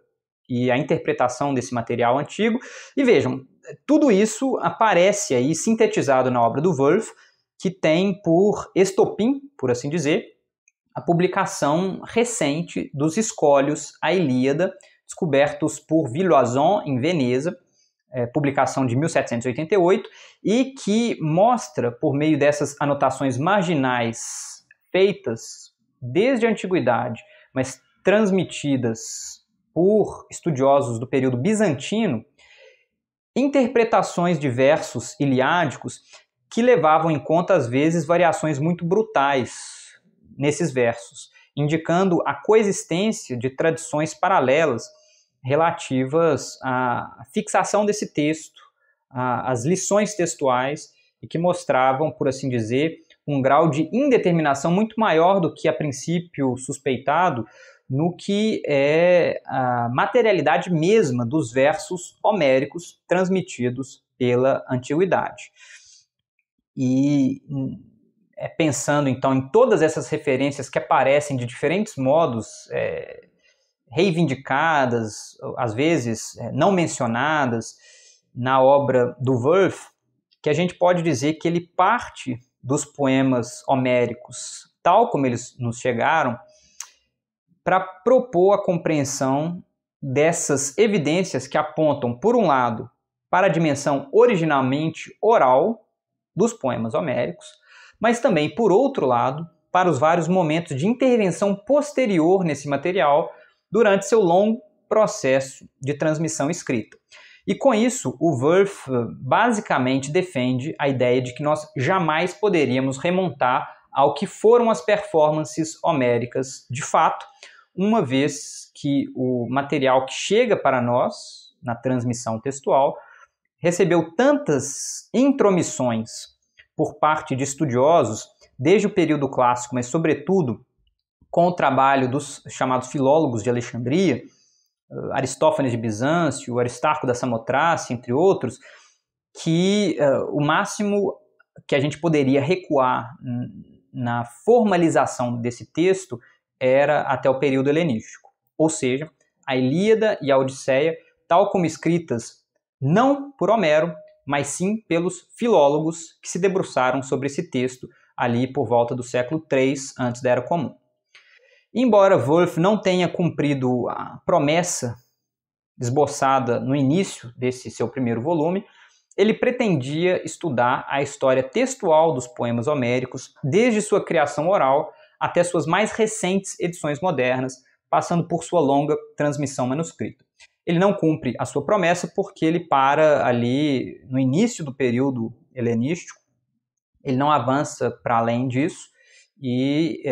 e a interpretação desse material antigo. E vejam, tudo isso aparece aí sintetizado na obra do Woelf, que tem por estopim, por assim dizer, a publicação recente dos escólios à Ilíada, descobertos por Villoison, em Veneza, publicação de 1788, e que mostra, por meio dessas anotações marginais feitas desde a antiguidade, mas transmitidas por estudiosos do período bizantino interpretações de versos iliádicos que levavam em conta, às vezes, variações muito brutais nesses versos, indicando a coexistência de tradições paralelas relativas à fixação desse texto, às lições textuais, e que mostravam, por assim dizer, um grau de indeterminação muito maior do que a princípio suspeitado no que é a materialidade mesma dos versos homéricos transmitidos pela antiguidade. E pensando então em todas essas referências que aparecem de diferentes modos, reivindicadas, às vezes não mencionadas, na obra do Woelf, que a gente pode dizer que ele parte dos poemas homéricos, tal como eles nos chegaram, para propor a compreensão dessas evidências que apontam, por um lado, para a dimensão originalmente oral dos poemas homéricos, mas também, por outro lado, para os vários momentos de intervenção posterior nesse material durante seu longo processo de transmissão escrita. E com isso, o Woelf basicamente defende a ideia de que nós jamais poderíamos remontar ao que foram as performances homéricas de fato, uma vez que o material que chega para nós, na transmissão textual, recebeu tantas intromissões por parte de estudiosos, desde o período clássico, mas sobretudo com o trabalho dos chamados filólogos de Alexandria, Aristófanes de Bizâncio, Aristarco da Samotrácia, entre outros, que o máximo que a gente poderia recuar na formalização desse texto era até o período helenístico. Ou seja, a Ilíada e a Odisseia, tal como escritas não por Homero, mas sim pelos filólogos que se debruçaram sobre esse texto ali por volta do século III antes da Era Comum. Embora Woelf não tenha cumprido a promessa esboçada no início desse seu primeiro volume, ele pretendia estudar a história textual dos poemas homéricos desde sua criação oral até suas mais recentes edições modernas, passando por sua longa transmissão manuscrita. Ele não cumpre a sua promessa porque ele para ali no início do período helenístico, ele não avança para além disso e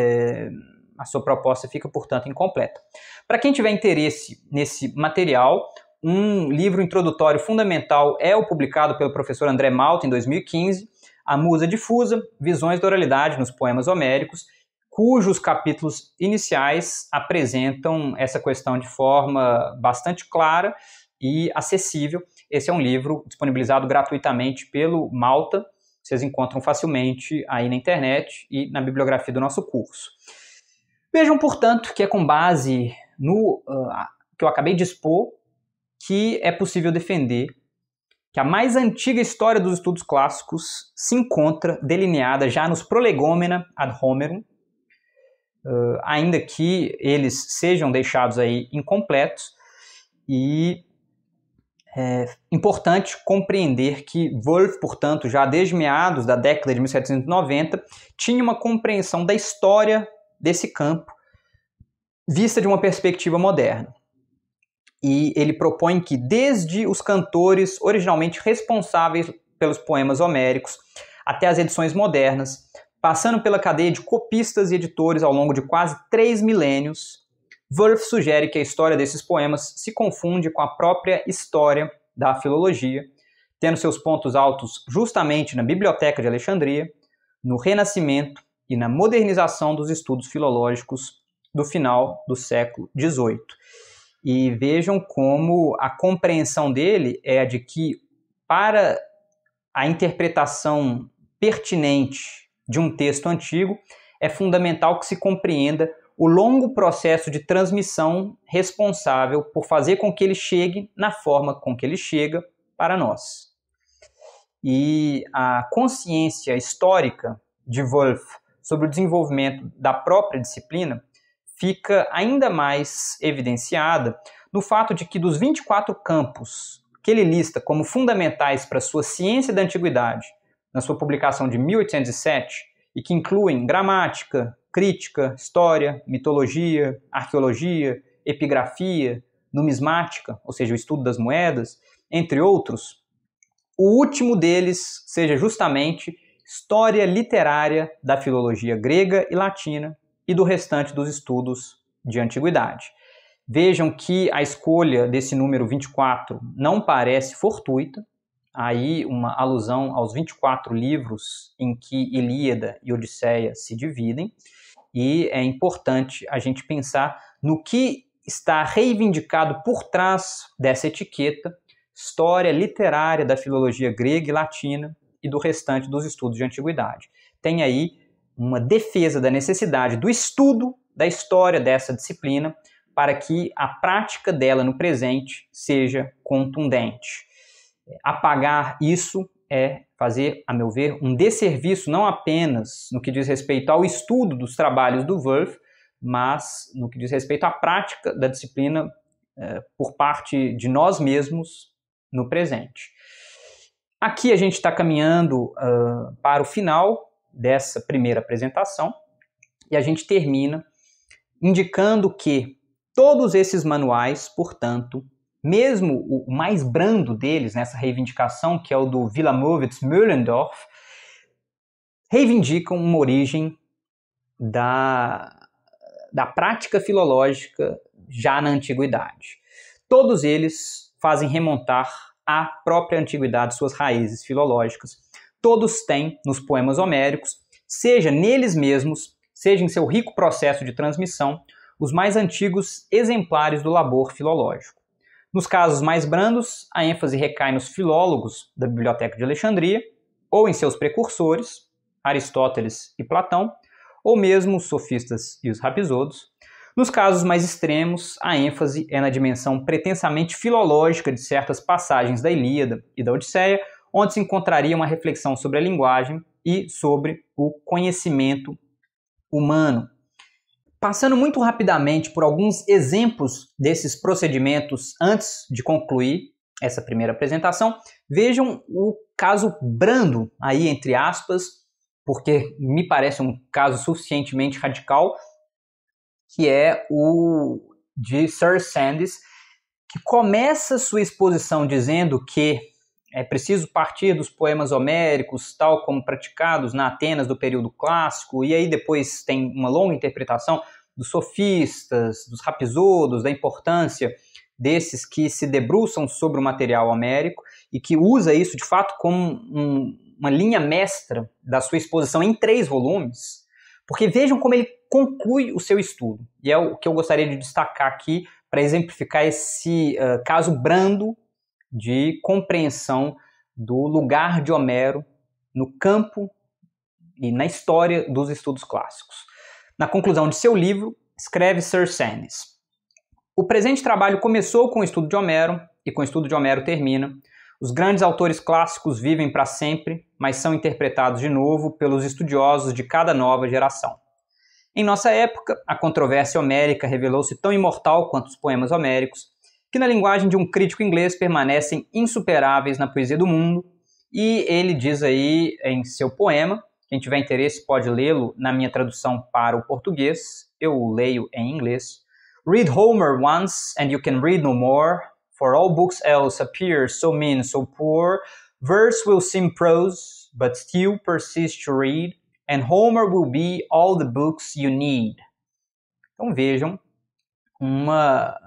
a sua proposta fica, portanto, incompleta. Para quem tiver interesse nesse material, um livro introdutório fundamental é o publicado pelo professor André Malta em 2015, A Musa Difusa, Visões da Oralidade nos Poemas Homéricos, cujos capítulos iniciais apresentam essa questão de forma bastante clara e acessível. Esse é um livro disponibilizado gratuitamente pelo Malta, vocês encontram facilmente aí na internet e na bibliografia do nosso curso. Vejam, portanto, que é com base no que eu acabei de expor que é possível defender que a mais antiga história dos estudos clássicos se encontra delineada já nos Prolegomena ad Homerum, ainda que eles sejam deixados aí incompletos, e é importante compreender que Woelf, portanto, já desde meados da década de 1790, tinha uma compreensão da história desse campo vista de uma perspectiva moderna. E ele propõe que desde os cantores originalmente responsáveis pelos poemas homéricos até as edições modernas, passando pela cadeia de copistas e editores ao longo de quase 3 milênios, Woelf sugere que a história desses poemas se confunde com a própria história da filologia, tendo seus pontos altos justamente na Biblioteca de Alexandria, no Renascimento e na modernização dos estudos filológicos do final do século XVIII. E vejam como a compreensão dele é a de que, para a interpretação pertinente de um texto antigo, é fundamental que se compreenda o longo processo de transmissão responsável por fazer com que ele chegue na forma com que ele chega para nós. E a consciência histórica de Woelf sobre o desenvolvimento da própria disciplina fica ainda mais evidenciada no fato de que dos 24 campos que ele lista como fundamentais para a sua ciência da antiguidade, na sua publicação de 1807, e que incluem gramática, crítica, história, mitologia, arqueologia, epigrafia, numismática, ou seja, o estudo das moedas, entre outros, o último deles seja justamente história literária da filologia grega e latina e do restante dos estudos de antiguidade. Vejam que a escolha desse número 24 não parece fortuita, aí uma alusão aos 24 livros em que Ilíada e Odisseia se dividem, e é importante a gente pensar no que está reivindicado por trás dessa etiqueta, história literária da filologia grega e latina e do restante dos estudos de antiguidade. Tem aí uma defesa da necessidade do estudo da história dessa disciplina para que a prática dela no presente seja contundente. Apagar isso é fazer, a meu ver, um desserviço não apenas no que diz respeito ao estudo dos trabalhos do Wulff, mas no que diz respeito à prática da disciplina por parte de nós mesmos no presente. Aqui a gente está caminhando para o final dessa primeira apresentação e a gente termina indicando que todos esses manuais, portanto, mesmo o mais brando deles, nessa reivindicação, que é o do Wilamowitz-Moellendorff, reivindicam uma origem da prática filológica já na antiguidade. Todos eles fazem remontar à própria antiguidade suas raízes filológicas. Todos têm nos poemas homéricos, seja neles mesmos, seja em seu rico processo de transmissão, os mais antigos exemplares do labor filológico. Nos casos mais brandos, a ênfase recai nos filólogos da Biblioteca de Alexandria, ou em seus precursores, Aristóteles e Platão, ou mesmo os sofistas e os rapisodos. Nos casos mais extremos, a ênfase é na dimensão pretensamente filológica de certas passagens da Ilíada e da Odisseia, onde se encontraria uma reflexão sobre a linguagem e sobre o conhecimento humano. Passando muito rapidamente por alguns exemplos desses procedimentos antes de concluir essa primeira apresentação, vejam o caso brando, aí entre aspas, porque me parece um caso suficientemente radical, que é o de Sir Sandys, que começa sua exposição dizendo que é preciso partir dos poemas homéricos, tal como praticados na Atenas do período clássico, e aí depois tem uma longa interpretação dos sofistas, dos rapisodos, da importância desses que se debruçam sobre o material homérico e que usa isso de fato como uma linha mestra da sua exposição em 3 volumes, porque vejam como ele conclui o seu estudo. E é o que eu gostaria de destacar aqui para exemplificar esse caso brando de compreensão do lugar de Homero no campo e na história dos estudos clássicos. Na conclusão de seu livro, escreve Sir Sandys: o presente trabalho começou com o estudo de Homero e com o estudo de Homero termina. Os grandes autores clássicos vivem para sempre, mas são interpretados de novo pelos estudiosos de cada nova geração. Em nossa época, a controvérsia homérica revelou-se tão imortal quanto os poemas homéricos, que na linguagem de um crítico inglês permanecem insuperáveis na poesia do mundo, e ele diz aí em seu poema, quem tiver interesse pode lê-lo na minha tradução para o português, eu leio em inglês: Read Homer once and you can read no more, for all books else appear so mean, so poor, verse will seem prose, but still persist to read, and Homer will be all the books you need. Então vejam, uma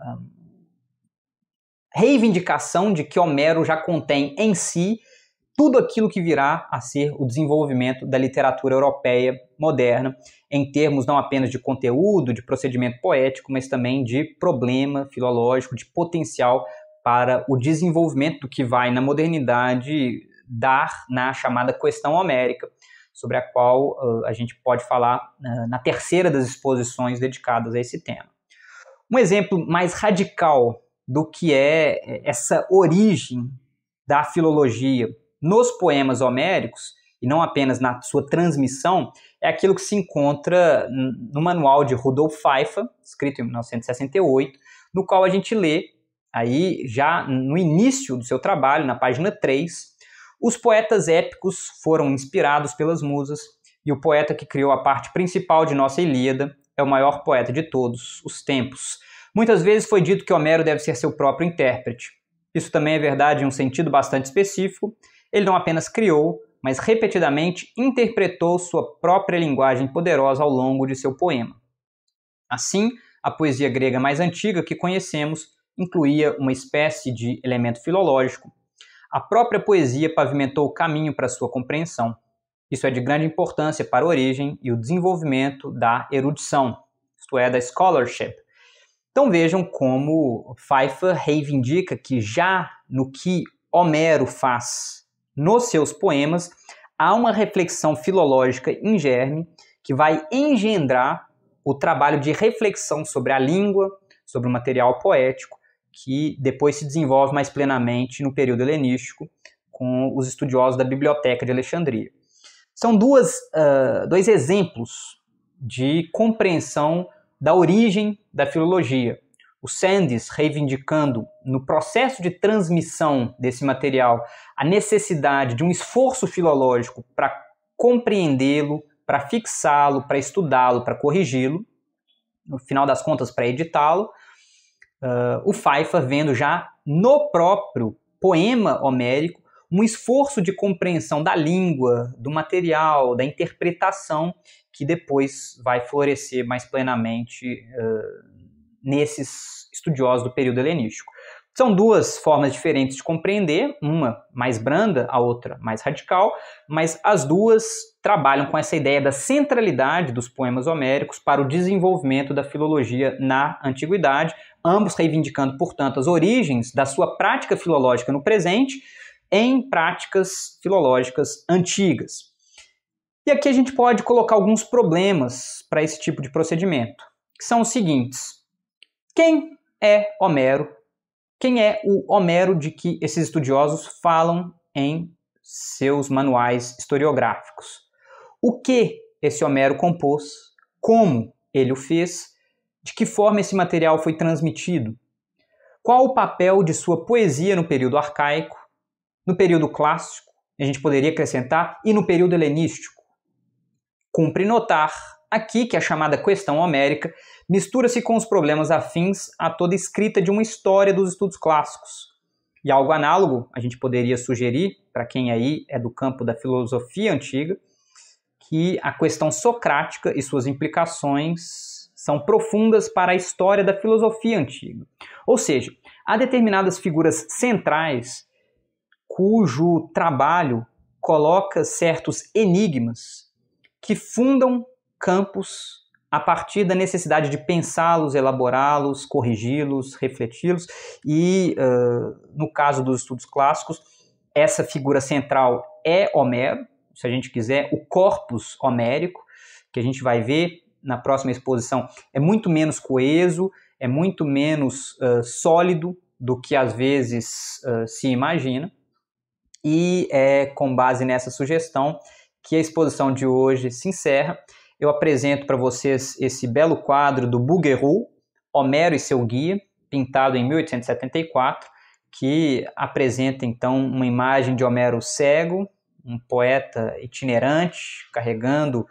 reivindicação de que Homero já contém em si tudo aquilo que virá a ser o desenvolvimento da literatura europeia moderna, em termos não apenas de conteúdo, de procedimento poético, mas também de problema filológico, de potencial para o desenvolvimento do que vai na modernidade dar na chamada questão homérica, sobre a qual a gente pode falar na terceira das exposições dedicadas a esse tema. Um exemplo mais radical do que é essa origem da filologia nos poemas homéricos, e não apenas na sua transmissão, é aquilo que se encontra no manual de Rudolf Pfeiffer, escrito em 1968, no qual a gente lê, aí já no início do seu trabalho, na página 3, os poetas épicos foram inspirados pelas musas, e o poeta que criou a parte principal de nossa Ilíada é o maior poeta de todos os tempos. Muitas vezes foi dito que Homero deve ser seu próprio intérprete. Isso também é verdade em um sentido bastante específico. Ele não apenas criou, mas repetidamente interpretou sua própria linguagem poderosa ao longo de seu poema. Assim, a poesia grega mais antiga que conhecemos incluía uma espécie de elemento filológico. A própria poesia pavimentou o caminho para sua compreensão. Isso é de grande importância para a origem e o desenvolvimento da erudição, isto é, da scholarship. Então vejam como Pfeiffer reivindica que já no que Homero faz nos seus poemas, há uma reflexão filológica em germe que vai engendrar o trabalho de reflexão sobre a língua, sobre o material poético, que depois se desenvolve mais plenamente no período helenístico com os estudiosos da Biblioteca de Alexandria. São dois exemplos de compreensão da origem da filologia. O Sandys reivindicando no processo de transmissão desse material a necessidade de um esforço filológico para compreendê-lo, para fixá-lo, para estudá-lo, para corrigi-lo, no final das contas para editá-lo. O Pfeiffer vendo já no próprio poema homérico um esforço de compreensão da língua, do material, da interpretação, que depois vai florescer mais plenamente nesses estudiosos do período helenístico. São duas formas diferentes de compreender, uma mais branda, a outra mais radical, mas as duas trabalham com essa ideia da centralidade dos poemas homéricos para o desenvolvimento da filologia na antiguidade, ambos reivindicando, portanto, as origens da sua prática filológica no presente em práticas filológicas antigas. E aqui a gente pode colocar alguns problemas para esse tipo de procedimento, que são os seguintes. Quem é Homero? Quem é o Homero de que esses estudiosos falam em seus manuais historiográficos? O que esse Homero compôs? Como ele o fez? De que forma esse material foi transmitido? Qual o papel de sua poesia no período arcaico, no período clássico, a gente poderia acrescentar, e no período helenístico? Cumpre notar aqui que a chamada questão homérica mistura-se com os problemas afins a toda escrita de uma história dos estudos clássicos. E algo análogo a gente poderia sugerir, para quem aí é do campo da filosofia antiga, que a questão socrática e suas implicações são profundas para a história da filosofia antiga. Ou seja, há determinadas figuras centrais cujo trabalho coloca certos enigmas que fundam campos a partir da necessidade de pensá-los, elaborá-los, corrigi-los, refleti-los. E, no caso dos estudos clássicos, essa figura central é Homero, se a gente quiser, o corpus homérico, que a gente vai ver na próxima exposição, é muito menos coeso, é muito menos sólido do que às vezes se imagina. E é com base nessa sugestão que a exposição de hoje se encerra. Eu apresento para vocês esse belo quadro do Bouguereau, Homero e seu Guia, pintado em 1874, que apresenta então uma imagem de Homero cego, um poeta itinerante, carregando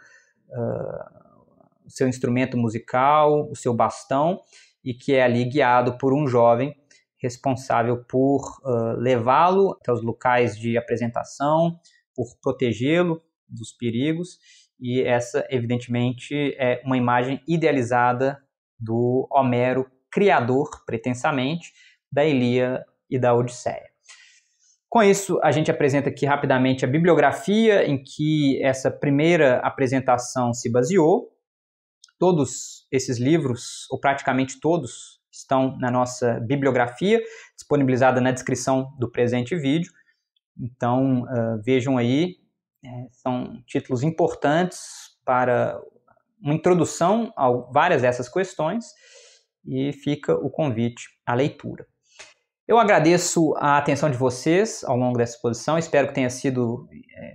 o seu instrumento musical, o seu bastão, e que é ali guiado por um jovem responsável por levá-lo até os locais de apresentação, por protegê-lo dos perigos, e essa, evidentemente, é uma imagem idealizada do Homero, criador, pretensamente, da Ilíada e da Odisseia. Com isso, a gente apresenta aqui rapidamente a bibliografia em que essa primeira apresentação se baseou. Todos esses livros, ou praticamente todos, estão na nossa bibliografia, disponibilizada na descrição do presente vídeo. Então, vejam aí, são títulos importantes para uma introdução a várias dessas questões, e fica o convite à leitura. Eu agradeço a atenção de vocês ao longo dessa exposição, espero que tenha sido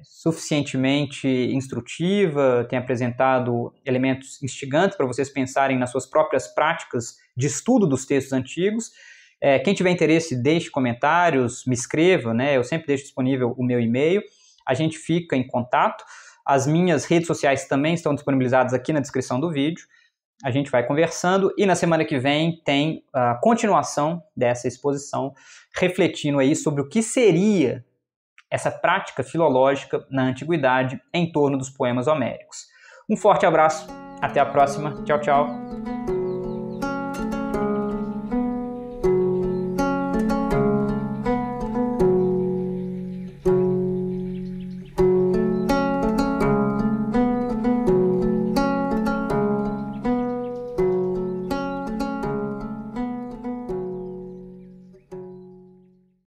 suficientemente instrutiva, tenha apresentado elementos instigantes para vocês pensarem nas suas próprias práticas de estudo dos textos antigos. Quem tiver interesse, deixe comentários, me escreva, né? Eu sempre deixo disponível o meu e-mail, a gente fica em contato. As minhas redes sociais também estão disponibilizadas aqui na descrição do vídeo. a gente vai conversando e na semana que vem tem a continuação dessa exposição, refletindo aí sobre o que seria essa prática filológica na antiguidade em torno dos poemas homéricos. Um forte abraço, até a próxima, tchau, tchau.